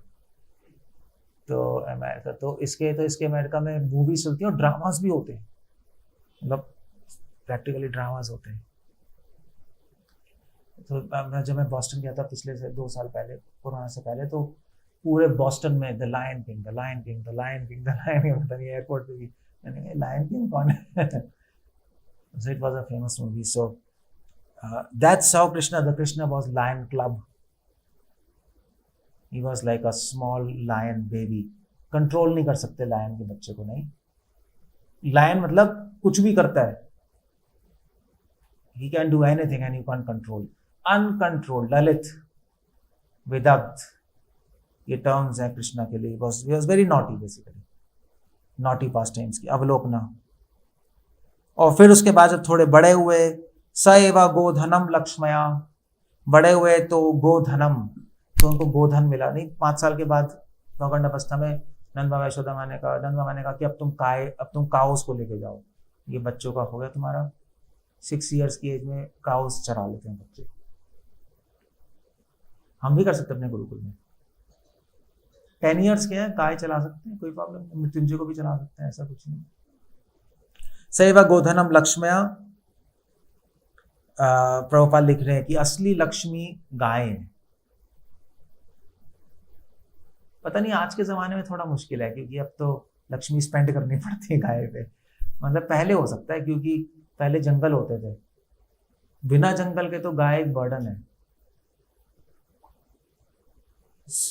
तो अमेरिका, तो इसके अमेरिका में मूवीज चलती हैं और ड्रामास भी होते हैं, मतलब प्रैक्टिकली ड्रामास होते हैं। तो जब मैं बॉस्टन गया था पिछले से 2 साल पहले, कोरोना से पहले, तो पूरे बॉस्टन में the Lion King, the Lion King, the Lion King, the Lion King, पता नहीं एयरपोर्ट पे भी मैंने लायन किंग कौन है। So it was a famous movie. So that's how Krishna was Lion Club. He was like a small lion baby. Control नहीं कर सकते लायन के बच्चे को, नहीं। लायन मतलब कुछ भी करता है, he can do anything and you can't control. Uncontrolled, Lalit, Vidagdha, ये टर्म्स हैं कृष्णा के लिए। he was very naughty basically, naughty pastimes की अवलोकना। और फिर उसके बाद जब थोड़े बड़े हुए, स एवा गोधनम लक्ष्मया, बड़े हुए तो गोधनम, तो उनको गोधन मिला। नहीं, 5 साल के बाद नौगंड अवस्था में नंद बाबा यशोदा माँ ने कहा कि अब तुम काउस को लेके जाओ, ये बच्चों का हो गया तुम्हारा। 6 इयर्स की एज में काउस चरा लेते हैं बच्चे। हम भी कर सकते अपने गुरुकुल में। 10 इयर्स के हैं, गाय चला सकते हैं, कोई प्रॉब्लम नहीं। मृत्युंजय को भी चला सकते हैं, ऐसा कुछ नहीं। सैवा गोधनम लक्ष्मया, प्रभुपाल लिख रहे हैं कि असली लक्ष्मी गाय है। पता नहीं आज के जमाने में थोड़ा मुश्किल है, क्योंकि अब तो लक्ष्मी स्पेंड करनी पड़ती है गाय पे। मतलब पहले हो सकता है, क्योंकि पहले जंगल होते थे, बिना जंगल के तो गाय एक बर्डन है।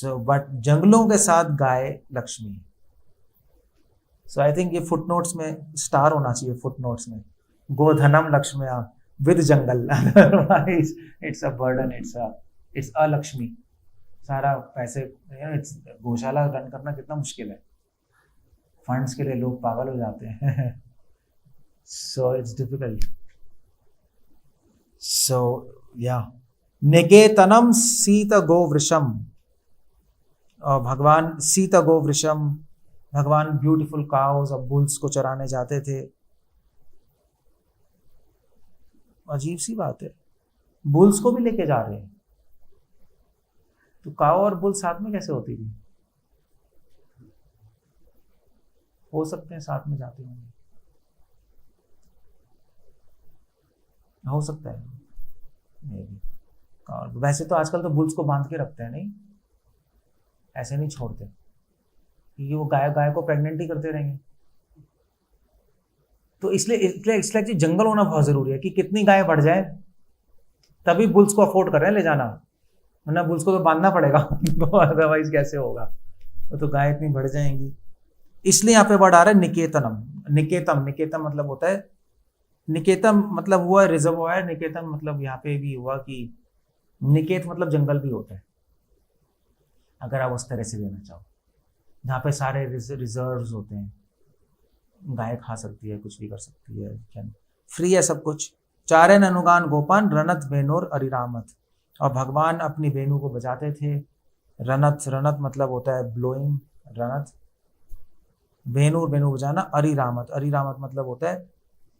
बट जंगलों के साथ गाय लक्ष्मी है। सो आई थिंक ये फुटनोट्स में स्टार होना चाहिए, फुटनोट्स में, गोधनम लक्ष्मया with jungle, otherwise it's a burden, it's a Lakshmi. सारा पैसे, गौशाला रन करना कितना मुश्किल है, फंड्स के लिए लोग पागल हो जाते हैं। So it's difficult. सो या निकेतनम सीत गो वृषम, और भगवान सीत गो वृषम, भगवान ब्यूटीफुल काउस और बुल्स को चराने जाते थे। अजीब सी बात है, बुल्स को भी लेके जा रहे हैं, तो काउ और बुल साथ में कैसे होती थी? हो सकते हैं साथ में जाते होंगे, हो सकता है मे बी। वैसे तो आजकल तो बुल्स को बांध के रखते हैं, नहीं, ऐसे नहीं छोड़ते, क्योंकि वो गाय को प्रेग्नेंट ही करते रहेंगे। तो इसलिए जंगल होना बहुत जरूरी है, कि कितनी गाय बढ़ जाए तभी बुल्स को अफोर्ड कर रहे हैं ले जाना, वरना बुल्स को तो बांधना पड़ेगा। अदरवाइज कैसे होगा, वो तो गाय इतनी बढ़ जाएंगी। इसलिए यहाँ पे वर्ड आ रहा है निकेतनम। निकेतम मतलब होता है, निकेतम मतलब हुआ रिजर्वॉयर, निकेतन मतलब यहाँ पे भी हुआ कि निकेत मतलब जंगल भी होता है, अगर आप उस तरह से लेना चाहो, जहाँ पे सारे रिजर्व्स होते हैं, गाय खा सकती है, कुछ भी कर सकती है, फ्री है सब कुछ। चारण अनुगान गोपान रनत वेनोर अरिरामत, और भगवान अपनी वेणु को बजाते थे। रनत मतलब होता है ब्लोइंग, रनत, वेणु बजाना, अरिरामत मतलब होता है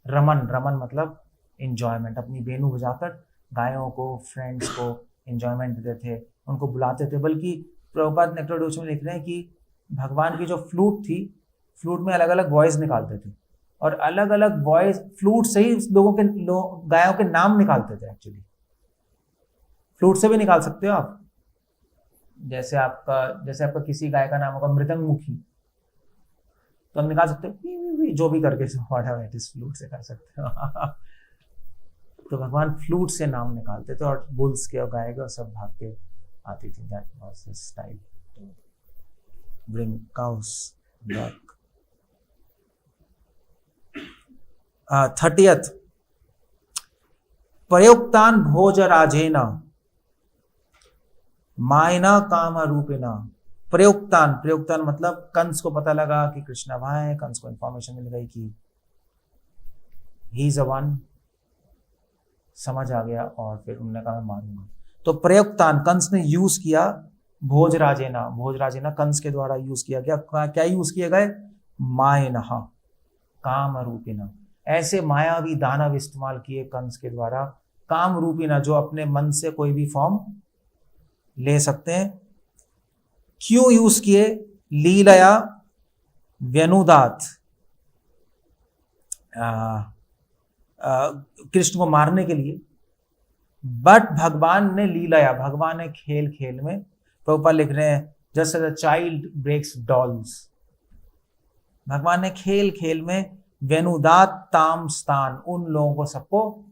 रमन मतलब इंजॉयमेंट। अपनी वेणु बजाकर गायों को, फ्रेंड्स को इंजॉयमेंट देते थे, उनको बुलाते थे। बल्कि प्रभुपाद नेक्रोडोच में लिख रहे हैं कि भगवान की जो फ्लूट थी, फ्लूट में अलग अलग वॉइस निकालते थे, और अलग अलग वॉइस फ्लूट से ही गायों के नाम निकालते थे। एक्चुअली फ्लूट से भी निकाल सकते हो आप, जैसे आपका किसी गाय का नाम होगा मृदंग मुखी, तो हम निकाल सकते हो जो भी करके फ्लूट से कर सकते हो। तो भगवान फ्लूट से नाम निकालते थे और बुल्स के और गाय के और सब भाग के आती थी। That was his style to bring cows back. 30th प्रयुक्तान भोजराजेन मायना काम रूपिना। प्रयुक्तान मतलब कंस को पता लगा कि कृष्णा वहां है, कंस को इंफॉर्मेशन मिल गई कि ही इज अ वन, समझ आ गया और फिर उन्होंने कहा मैं मारूंगा। तो प्रयुक्तान कंस ने यूज किया, भोजराजेना कंस के द्वारा यूज किया गया। क्या यूज किए गए? मायनहा काम रूपिना। ऐसे मायावी दानव इस्तेमाल किए कंस के द्वारा, काम रूपिना जो अपने मन से कोई भी फॉर्म ले सकते हैं। क्यों यूज किए? लीलया व्यनुदात, कृष्ण को मारने के लिए। बट भगवान ने लीलाया, भगवान ने खेल खेल में, प्रभुपाद लिख रहे हैं just as a child breaks dolls, भगवान ने खेल खेल में वेनुदात ताम स्थान, उन लोगों को सबको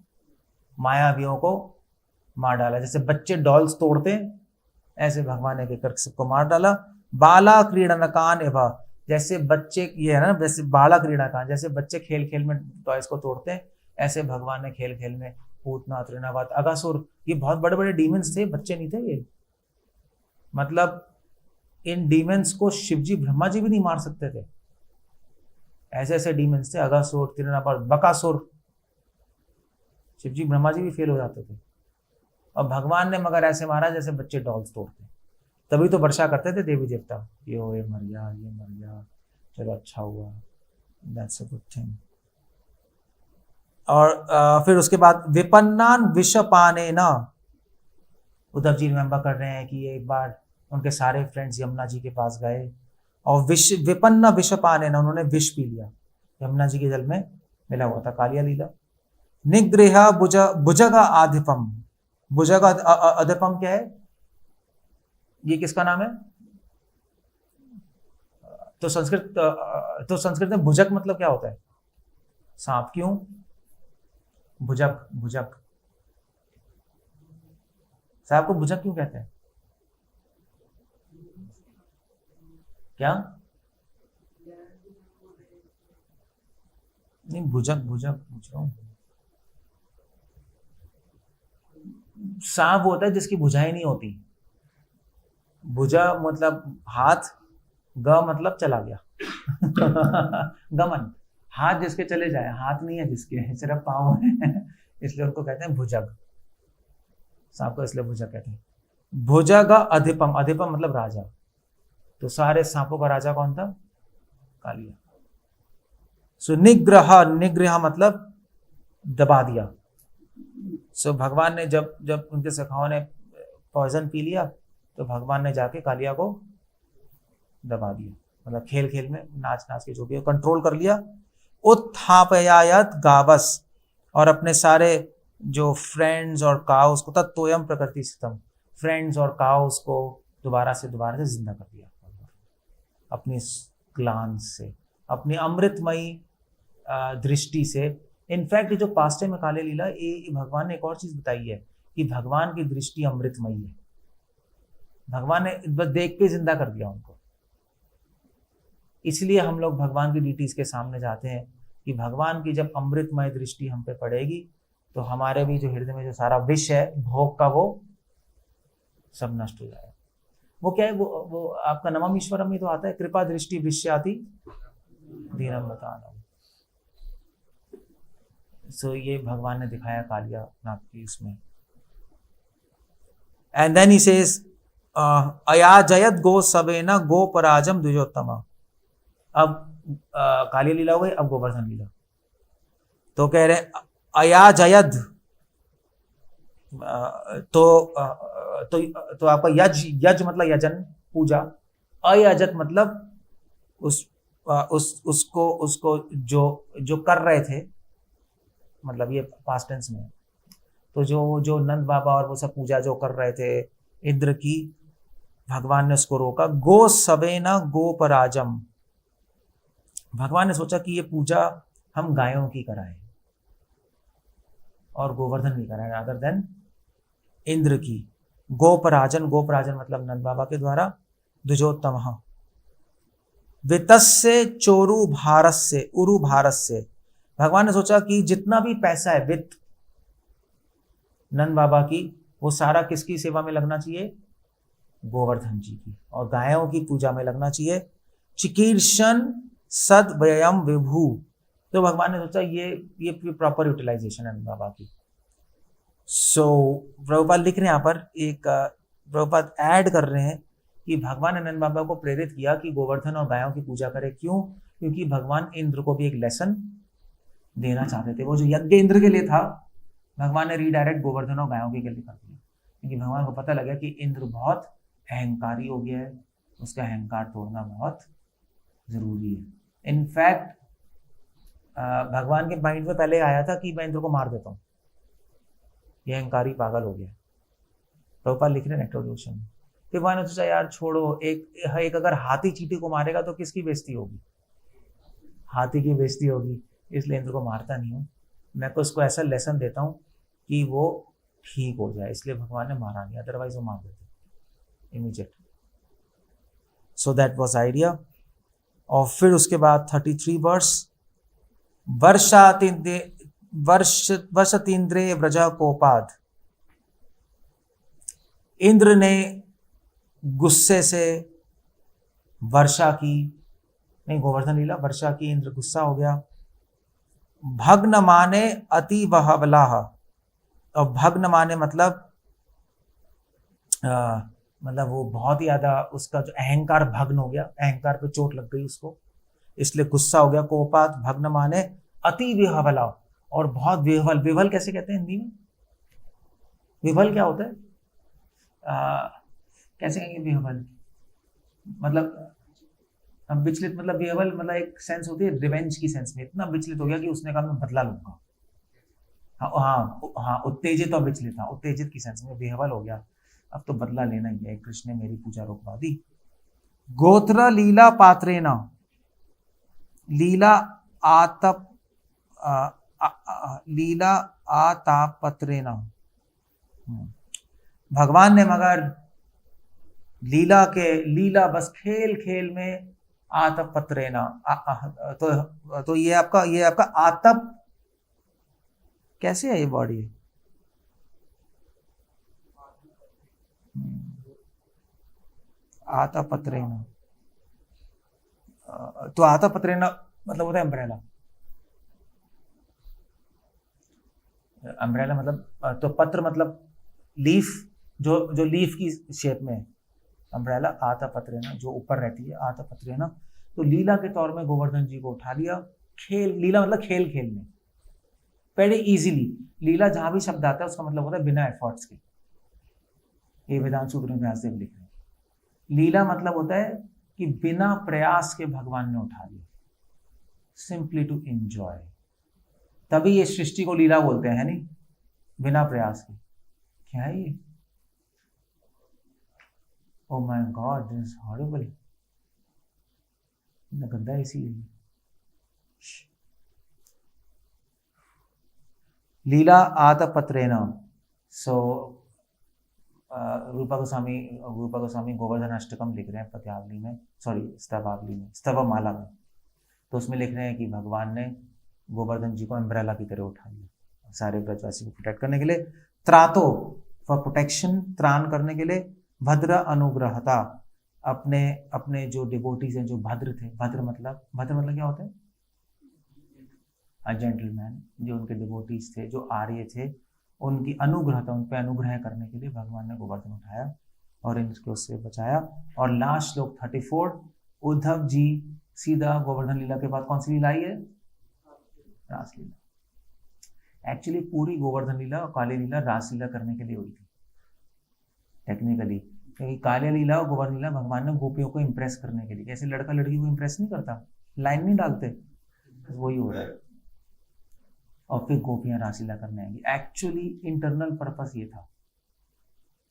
मायावियों को मार डाला। जैसे बच्चे डॉल्स तोड़ते हैं ऐसे भगवान ने करके सबको मार डाला। बाला क्रीडनकान एवं, जैसे बच्चे ये है ना, जैसे बाला क्रीडनकान, जैसे बच्चे खेल खेल में टॉयज को तोड़ते हैं, ऐसे भगवान ने खेल खेल में पूतना त्रिनावत अगासुर, ये बहुत बड़े बड़े डीमंस थे, बच्चे नहीं थे ये। मतलब इन डीमंस को शिवजी ब्रह्मा जी भी नहीं मार सकते थे, ऐसे ऐसे डीमंस थे। अगासुर, त्रिनावत, बकासुर, शिवजी ब्रह्मा जी भी फेल हो जाते थे। और भगवान ने मगर ऐसे मारा जैसे बच्चे डॉल्स तोड़ते। तभी तो वर्षा करते थे देवी देवता, ये मर गया, ये मर गया, चलो अच्छा हुआ, दैट्स अ गुड थिंग। और फिर उसके बाद विपन्नान विषपाने न, उद्धव जी रिमेंबर कर रहे हैं कि एक बार उनके सारे फ्रेंड्स यमुना जी के पास गए और विपन्न विषपाने न, उन्होंने विष पी लिया, यमुना जी के जल में मिला हुआ था, कालिया लीला। निग्रह भुजग आधिपम, भुजग आधिपम क्या है? ये किसका नाम है? तो संस्कृत में भुजक मतलब क्या होता है? सांप। क्यों भुजक? भुजक सांप को भुजक क्यों कहते हैं? क्या नहीं, भुजक भुजक पूछ रहा हूं। सांप होता है जिसकी भुजाएं नहीं होती। भुजा मतलब हाथ, ग मतलब चला गया गमन, हाथ जिसके चले जाए, हाथ नहीं है जिसके, सिर्फ पांव है इसलिए उनको कहते हैं भुजग। सांप को इसलिए भुजग कहते हैं। भुजग अधिपम, अधिपम मतलब राजा। तो सारे सांपों का राजा कौन था? कालिया। सो निग्रह, निग्रह मतलब दबा दिया। सो भगवान ने जब उनके सखाओं ने पॉइजन पी लिया तो भगवान ने जाके कालिया को दबा दिया, मतलब खेल खेल में नाच नाच के जो भी कंट्रोल कर लिया। उत्थापयायत गावस, और अपने सारे जो फ्रेंड्स और काउस को, तत्तोयम प्रकृति स्थितम, फ्रेंड्स और काउस को दोबारा से जिंदा कर दिया अपनी ग्लांस से, अपनी अमृतमयी दृष्टि से। इनफैक्ट जो पास्ट में काले लीला, ये भगवान ने एक और चीज बताई है कि भगवान की दृष्टि अमृतमयी है। भगवान ने बस देख के जिंदा कर दिया उनको। इसलिए हम लोग भगवान की डिटीज के सामने जाते हैं कि भगवान की जब अमृतमय दृष्टि हम पे पड़ेगी तो हमारे भी जो हृदय में जो सारा विष है भोग का, वो सब नष्ट हो जाएगा। वो क्या है? वो आपका नममीश्वरम में तो आता है, कृपा दृष्टि विश्याति दीनम बताना। सो ये भगवान ने दिखाया कालिया नाग की उसमें। एंड देन ही सेज अयाजयत गो सवेना गो पराजम द्विजोत्तम। अब काली लीला हो गई, अब गोवर्धन लीला। तो कह रहे अयाजयद, तो आपका यज मतलब यजन, पूजा। अयजत मतलब उसको जो कर रहे थे, मतलब ये पास्ट टेंस में। तो जो नंद बाबा और वो सब पूजा जो कर रहे थे इंद्र की, भगवान ने उसको रोका। गो सवेना गो पराजम, भगवान ने सोचा कि ये पूजा हम गायों की कराएं और गोवर्धन की कराएं अदर देन इंद्र की। गोपराजन, गोपराजन मतलब नंद बाबा के द्वारा। द्विजोत्तम वित्तस्य चोरु भारस्य उरु भारस्य, भगवान ने सोचा कि जितना भी पैसा है वित्त नंद बाबा की, वो सारा किसकी सेवा में लगना चाहिए? गोवर्धन जी की, और गायों की पूजा में लगना चाहिए। चिकीर्षण सद्वयम विभू, तो भगवान ने सोचा ये प्रॉपर यूटिलाइजेशन है नंद बाबा की। सो प्रभुपाद लिख रहे हैं यहाँ पर, एक प्रभुपाद ऐड कर रहे हैं कि भगवान ने नंद बाबा को प्रेरित किया कि गोवर्धन और गायों की पूजा करें। क्यों? क्योंकि भगवान इंद्र को भी एक लेसन देना चाहते थे। वो जो यज्ञ इंद्र के लिए था, भगवान ने रीडायरेक्ट गोवर्धन और गायों के लिए कर दिया, क्योंकि भगवान को पता लगा कि इंद्र बहुत अहंकारी हो गया है, उसका अहंकार तोड़ना बहुत जरूरी है। इनफैक्ट भगवान के माइंड में पहले आया था कि मैं इंद्र को मार देता हूँ, ये अहंकारी पागल हो गया। प्रभुपाद लिख रहे हैं नेक्टर जोशन में। फिर भगवान ने सोचा यार छोड़ो, एक अगर हाथी चींटी को मारेगा तो किसकी बेइज्जती होगी? हाथी की बेइज्जती होगी, इसलिए इंद्र को मारता नहीं हूँ, मैं को उसको ऐसा लेसन देता हूँ कि वो ठीक हो जाए, इसलिए भगवान ने मारा नहीं, अदरवाइज वो मार देते immediate. So that was idea. और फिर उसके बाद 33 वर्ष, वर्षतीन्द्रे व्रजा कोपाद, इंद्र ने गुस्से से वर्षा की, नहीं गोवर्धन लीला वर्षा की, इंद्र गुस्सा हो गया। भग्न माने अति बहबलाह, और भग्न माने मतलब वो बहुत ही ज्यादा उसका जो अहंकार भग्न हो गया, अहंकार पे चोट लग गई उसको, इसलिए गुस्सा हो गया। कोपात भग्न माने अति विह्वला, और बहुत विह्वल। विह्वल कैसे कहते हैं हिंदी में? विह्वल क्या होता है? कैसे कहेंगे विह्वल? मतलब विचलित, मतलब विह्वल मतलब एक सेंस होती है रिवेंज की सेंस में, इतना विचलित हो गया कि उसने कहा मैं बदला लूंगा। हाँ, उत्तेजित और विचलित, हाँ उत्तेजित की सेंस में विह्वल हो गया, अब तो बदला लेना ही है, कृष्ण ने मेरी पूजा रोकवा दी। गोत्र लीला पात्रेना, लीला आतापत्रेना, भगवान ने मगर लीला बस खेल खेल में आतपत्रेना, तो ये आपका आतप कैसे है ये बॉडी? आतापत्रेना, तो आतापत्रेना मतलब होता है अम्ब्रेला। अम्ब्रेला मतलब तो पत्र मतलब लीफ, जो लीफ की शेप में है, अम्ब्रेला आतापत्रेना जो ऊपर रहती है, आतापत्रेना। तो लीला के तौर में गोवर्धन जी को उठा लिया, लीला मतलब खेल खेल में, वेरी इजीली। लीला जहां भी शब्द आता है उसका मतलब होता है बिना एफर्ट्स के, ये वेदांत सूत्र में व्यासदेव लिख रहे हैं। लीला मतलब होता है कि बिना प्रयास के भगवान ने उठा लिया, सिंपली टू एंजॉय, तभी ये सृष्टि को लीला बोलते हैं, नहीं बिना प्रयास के। क्या है ये? Oh my God, this is horrible. गंदा इसीलिए। लीला आतपत्रेना। सो रूपा गोस्वामी गोवर्धन अष्टकम लिख रहे हैं पद्यावली में, सॉरी स्तवावली में, स्तवमाला में। तो उसमें लिख रहे हैं कि भगवान ने गोवर्धन जी को अम्ब्रेला की तरह उठा लिया सारे ब्रजवासी को प्रोटेक्ट करने के लिए। त्रातो फॉर प्रोटेक्शन, त्राण करने के लिए। भद्र अनुग्रहता, अपने जो डिवोटीज हैं जो भद्र थे, भद्र मतलब क्या होता है? जेंटलमैन, जो उनके डिवोटीज थे, जो आर्य थे, उनकी अनुग्रहता, उन पे अनुग्रह करने के लिए भगवान ने गोवर्धन उठाया और इनको उससे बचाया। और लास्ट श्लोक 34, उद्धव जी सीधा गोवर्धन लीला के बाद कौन सी लीला आई है? रासलीला। एक्चुअली पूरी गोवर्धन लीला और काली लीला रासलीला करने के लिए हुई थी टेक्निकली, क्योंकि काली लीला और गोवर्धन लीला भगवान ने गोपियों को इंप्रेस करने के लिए, जैसे लड़का लड़की को इंप्रेस नहीं करता, लाइन नहीं डालते, वही हो रहा है। और फिर गोपियां रासलीला करने आएंगी। एक्चुअली इंटरनल पर्पस ये था,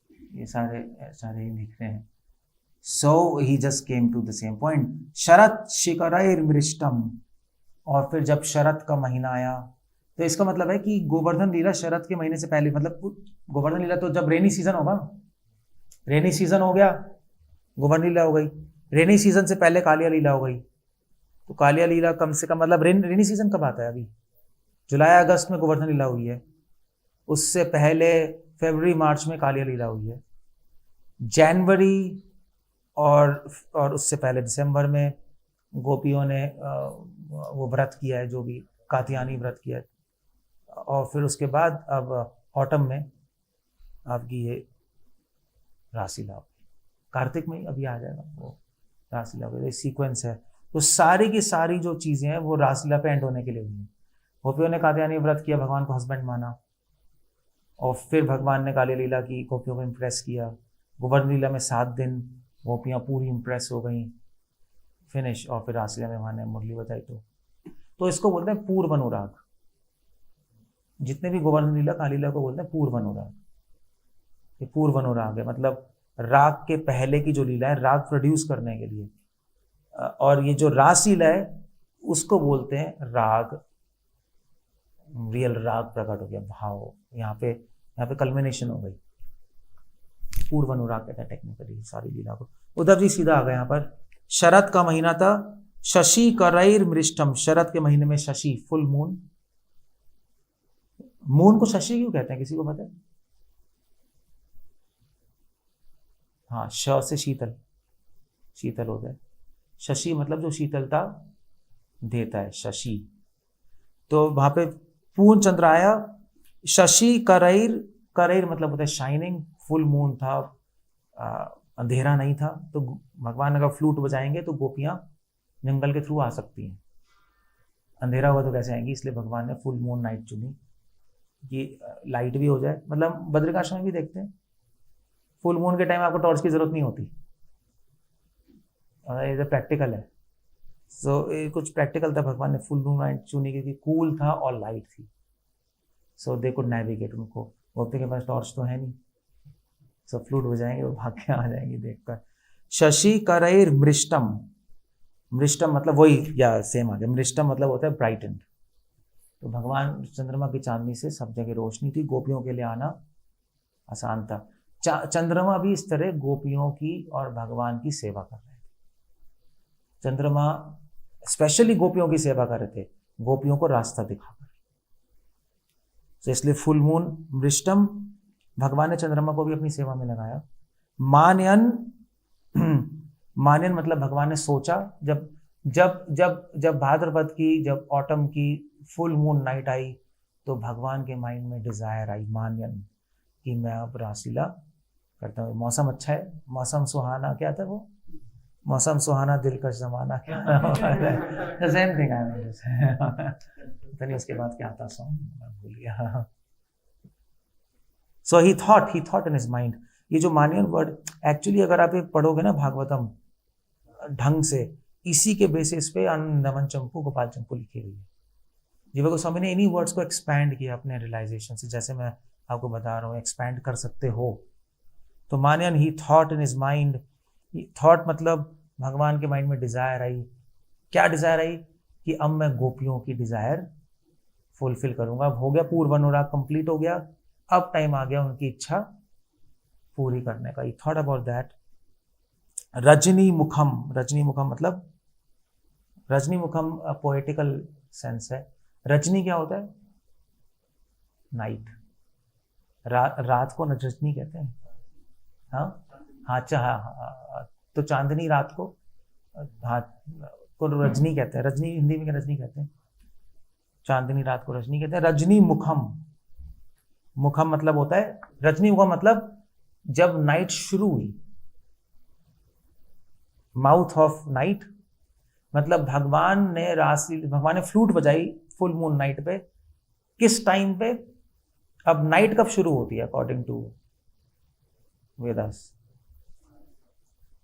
ये सारे लिख रहे हैं so he just came to the same point, शरत शिखरैर्मृष्टम। और फिर जब शरत का महीना आया, तो इसका मतलब है कि गोवर्धन लीला शरत के महीने से पहले, मतलब गोवर्धन लीला तो जब रेनी सीजन होगा, रेनी सीजन हो गया गोवर्धन लीला हो गई, रेनी सीजन से पहले कालिया लीला हो गई। तो कालिया लीला कम से कम, मतलब रेनी सीजन कब आता है? अभी जुलाई अगस्त में गोवर्धन लीला हुई है, उससे पहले फरवरी मार्च में कालिया लीला हुई है, जनवरी और उससे पहले दिसंबर में गोपियों ने वो व्रत किया है, जो भी कात्यायनी व्रत किया है। और फिर उसके बाद अब ऑटम में आपकी ये रासलीला, कार्तिक में अभी आ जाएगा वो रासलीला, ये सीक्वेंस है। तो सारी की सारी जो चीजें हैं वो रासलीला पे एंड होने के लिए हुई हैं। गोपियों ने कात्यायनी व्रत किया, भगवान को हस्बैंड माना, और फिर भगवान ने काली लीला की, गोपियों को इम्प्रेस किया। गोवर्धन लीला में 7 दिन गोपियाँ पूरी इम्प्रेस हो गई, फिनिश। और फिर रासलीला में वहाँ मुरली बजाई। तो इसको बोलते हैं पूर्व अनुराग। जितने भी गोवर्धन लीला काली लीला को बोलते हैं पूर्व अनुराग। ये पूर्व अनुराग है, मतलब राग के पहले की जो लीला है, राग प्रोड्यूस करने के लिए। और ये जो रासलीला है उसको बोलते हैं राग, रियल राग प्रकट हो गया, भाव। यहाँ पे कल्मिनेशन हो गई, पूर्व अनुराग कहते हैं टेक्निकली सारी लीला को। उद्धव जी सीधा आ गए यहाँ पर। शरद का महीना था, शशि करैर्मृष्टम। शरद के महीने में शशि, फुल मून। मून को शशि क्यों कहते हैं, किसी को पता है? हाँ, श से शीतल, शीतल होता है। शशि मतलब जो शीतलता देता है, शशि। तो वहां पे पूर्ण चंद्र आया, शशि करैर मतलब होता है शाइनिंग, फुल मून था, अंधेरा नहीं था। तो भगवान अगर फ्लूट बजाएंगे तो गोपियां जंगल के थ्रू आ सकती हैं, अंधेरा हुआ तो कैसे आएंगी, इसलिए भगवान ने फुल मून नाइट चुनी, ये लाइट भी हो जाए। मतलब बद्रिकाश्रम में भी देखते हैं फुल मून के टाइम आपको टॉर्च की जरूरत नहीं होती, ये प्रैक्टिकल है। सो ये कुछ प्रैक्टिकल था, भगवान ने फुल मून नाइट चुनी क्योंकि कूल था और लाइट थी। सो दे कुड नेविगेट। उनको गोपी के पास टॉर्च तो है नहीं, सो फ्लूट बजाएंगे, वो भाग के आ जाएंगे देखकर। शशि करैर्मृष्टम। मृष्टम मतलब वही, या सेम आ गया, मृष्टम मतलब होता है ब्राइटेंड। तो भगवान चंद्रमा की चांदनी से सब जगह रोशनी थी, गोपियों के लिए आना आसान था। चंद्रमा भी इस तरह गोपियों की और भगवान की सेवा कर रहे थे। चंद्रमा स्पेशली गोपियों की सेवा कर रहे थे, गोपियों को रास्ता दिखाकर। तो इसलिए फुल मून मृष्टम, भगवान ने चंद्रमा को भी अपनी सेवा में लगाया। मानयन, मानयन मतलब भगवान ने सोचा, जब जब जब जब भाद्रपद की, जब ऑटम की फुल मून नाइट आई, तो भगवान के माइंड में डिजायर आई, मानयन, कि मैं अब रासलीला करता हूँ। मौसम अच्छा है, मौसम सुहाना, क्या था वो, मौसम सुहाना दिलकश जमाना, क्या सेम थिंग है। पता नहीं उसके बाद क्या आता सॉन्ग, मैं भूल गया। So he thought in his mind. ये जो मानियन वर्ड, एक्चुअली अगर आप ये पढ़ोगे ना भागवतम ढंग से, इसी के बेसिस पे नमन चंपू, गोपाल चंपू लिखी गई है। जीवा गोस्वामी ने इन्हीं वर्ड्स को एक्सपैंड किया अपने रियलाइजेशन से, जैसे मैं आपको बता रहा हूँ, एक्सपैंड कर सकते हो। तो मानियन he thought in his mind. Thought मतलब भगवान के माइंड में डिजायर आई। क्या डिजायर आई? कि अब मैं गोपियों की डिजायर फुलफिल करूंगा। अब हो गया पूर्व अनुराग, कंप्लीट हो गया, अब टाइम आ गया उनकी इच्छा पूरी करने का। He thought about that. रजनी मुखम, रजनी मुखम मतलब, रजनी मुखम पोएटिकल सेंस है। रजनी क्या होता है? नाइट, रात को रजनी कहते हैं। हाँ हाँ, तो चांदनी रात को, हाँ, को रजनी कहते हैं। रजनी हिंदी में क्या रजनी कहते हैं, चांदनी रात को रजनी कहते हैं। रजनी मुखम, मुखम मतलब होता है, रजनी मुखम मतलब जब नाइट शुरू हुई, माउथ ऑफ नाइट, मतलब भगवान ने फ्लूट बजाई फुल मून नाइट पे। किस टाइम पे? अब नाइट कब शुरू होती है अकॉर्डिंग टू वेदास?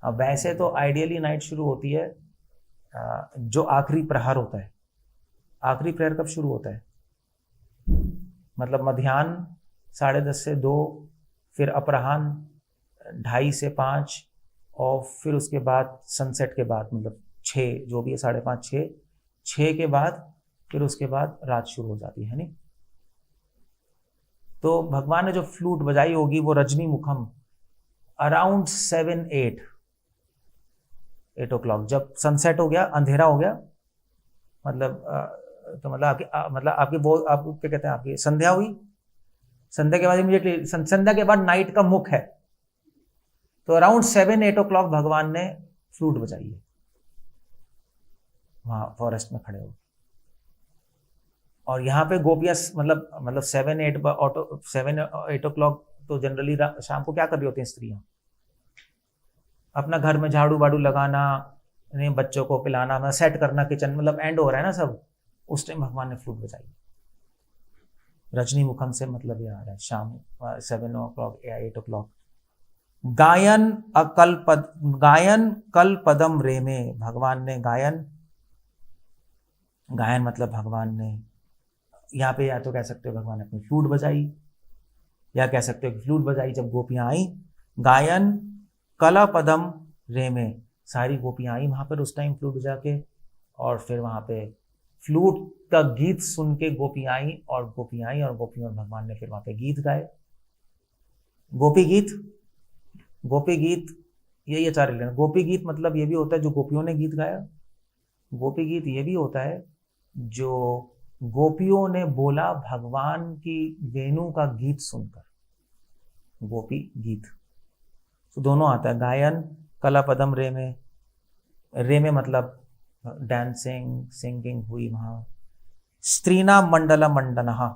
अब वैसे तो आइडियली नाइट शुरू होती है जो आखिरी प्रहर होता है। आखिरी प्रहर कब शुरू होता है? मतलब मध्याह्न 10:30 से 2, फिर अपराह्न 2:30 से 5, और फिर उसके बाद सनसेट के बाद मतलब 6 जो भी है 5:30 6 के बाद फिर उसके बाद रात शुरू हो जाती है नहीं। तो भगवान ने जो फ्लूट बजाई होगी वो रजनी मुखम अराउंड 8 o'clock जब सनसेट हो गया, अंधेरा हो गया, मतलब तो मतलब आपकी वो आप क्या कहते हैं, आपकी संध्या हुई, संध्या के बाद इमीडिएटली संध्या के बाद नाइट का मुख है, तो अराउंड 7-8 o'clock भगवान ने फ्लूट बजाई है वहां फॉरेस्ट में खड़े हो। और यहाँ पे गोपियां मतलब 7-8 o'clock तो जनरली शाम को क्या कर रही होती हैं स्त्रियां, अपना घर में झाड़ू बाड़ू लगाना, बच्चों को पिलाना, मतलब सेट करना, किचन मतलब एंड हो रहा है ना सब, उस टाइम भगवान ने फ्लूट बजाई। रजनी मुखम से मतलब ये आ रहा है शाम 7 o'clock या 8 o'clock। गायन कल पदम रे में, भगवान ने गायन मतलब भगवान ने यहाँ पे या तो कह सकते हो भगवान ने अपनी फ्लूट बजाई, या कह सकते हो कि फ्लूट बजाई जब गोपियां आई। गायन कला पदम रे में, सारी गोपियां आई वहां पर उस टाइम फ्लूट बजा के, और फिर वहां पे फ्लूट का गीत सुन के गोपियां आई और गोपियों और भगवान ने फिर वहां पे गीत गाए। गोपी गीत ये चार लेना। गोपी गीत मतलब ये भी होता है जो गोपियों ने गीत गाया, गोपी गीत ये भी होता है जो गोपियों ने बोला भगवान की वेणु का गीत सुनकर, गोपी गीत। तो दोनों आता है। गायन कला पदम रे में मतलब डांसिंग सिंगिंग हुई वहां। स्त्रीना मंडला मंडनहा,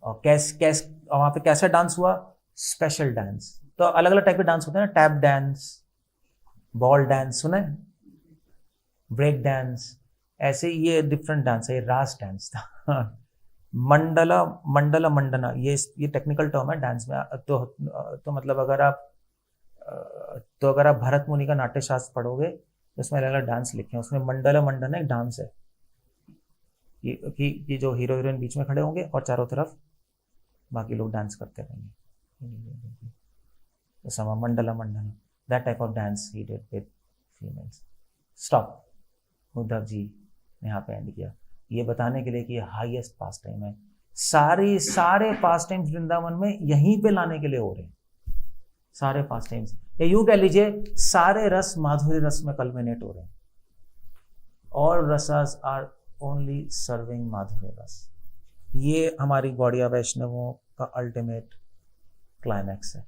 और वहां पे कैसा डांस हुआ, स्पेशल डांस। तो अलग अलग टाइप के डांस होते हैं ना, टैप डांस, बॉल डांस सुने, ब्रेक डांस, ऐसे ये डिफरेंट डांस है, ये रास डांस था। मंडना ये टेक्निकल टर्म है डांस में। तो मतलब अगर आप भरत मुनि का नाट्य शास्त्र पढ़ोगे तो उसमें अलग अलग डांस लिखे हैं, उसमें मंडना एक डांस है कि जो हीरो हीरोइन बीच में खड़े होंगे और चारों तरफ बाकी लोग डांस करते रहेंगे। तो समा मंडना, that type of dance he did with females. Stop. Uddhav ji ने यहाँ पे एंड किया, ये बताने के लिए कि हाईएस्ट पास टाइम है। सारे पास टाइम्स वृंदावन में यहीं पे लाने के लिए हो रहे हैं, सारे पास टाइम्स, या यूं कह लीजिए सारे रस माधुर्य रस में कल्मिनेट हो रहे हैं। ऑल रसस आर ओनली सर्विंग माधुर्य रस। ये हमारी गौड़िया वैष्णवों का अल्टीमेट क्लाइमैक्स है।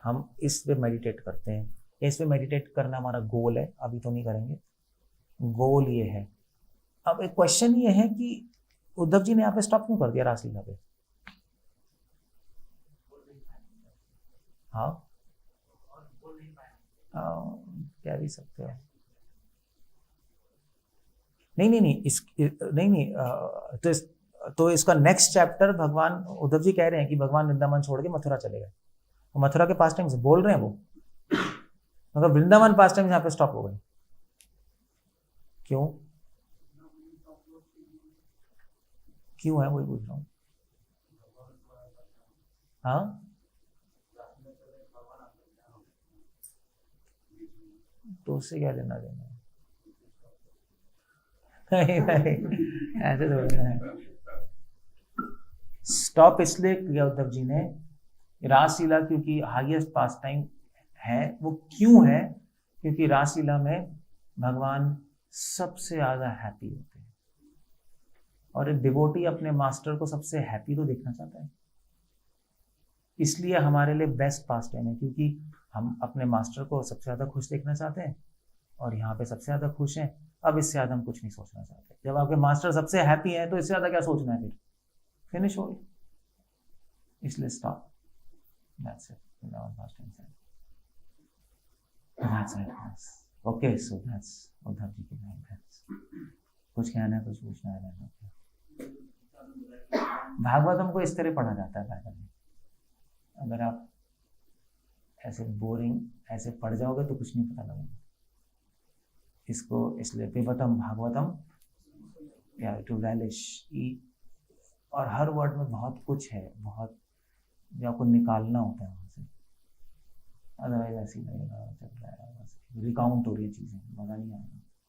हम इस पे मेडिटेट करते हैं, इस पे मेडिटेट करना हमारा गोल है, अभी तो नहीं करेंगे, गोल ये है। अब एक क्वेश्चन ये है कि उद्धव जी ने यहाँ पे स्टॉप क्यों कर दिया रासलीला पे? हाँ, कह भी सकते हो। नहीं, तो इसका नेक्स्ट चैप्टर भगवान उद्धव जी कह रहे हैं कि भगवान वृंदावन छोड़ के मथुरा चले गए, मथुरा के पास टाइम से बोल रहे हैं वो, मगर वृंदावन पास टाइम यहाँ पे स्टॉप हो गए। क्यों है वही पूछ रहा हूँ। हाँ, तो उससे क्या लेना देना नहीं, ऐसे थोड़ी है। स्टॉप इसलिए किया उद्धव जी ने, रासलीला क्योंकि हाईएस्ट पास टाइम है। वो क्यों है? क्योंकि रासलीला में भगवान सबसे ज्यादा हैप्पी होते हैं, और एक डिवोटी अपने मास्टर को सबसे हैप्पी तो देखना चाहता है, इसलिए हमारे लिए बेस्ट पास टाइम है, क्योंकि हम अपने मास्टर को सबसे ज्यादा खुश देखना चाहते हैं, और यहाँ पे सबसे ज्यादा खुश हैं। अब इससे ज्यादा हम कुछ नहीं सोचना चाहते। जब आपके मास्टर सबसे हैप्पी है तो इससे ज्यादा क्या सोचना है, फिर फिनिश हो गई। इसलिए stop, that's it. Okay, so that's Uddhav ji की लाइन। कुछ कहना है, कुछ पूछना है? भागवतम को इस तरह पढ़ा जाता है बाइबल में। अगर आप ऐसे बोरिंग ऐसे पढ़ जाओगे तो कुछ नहीं पता लगेगा इसको, इसलिए पिबतम भागवतम या टू रैलिश। और हर वर्ड में बहुत कुछ है, बहुत जो आपको निकालना होता है वहां से। अदरवाइज ऐसे ही लगेगा चल रहा है, बस रिकाउंट हो रही है चीजें, मजा नहीं आएगा।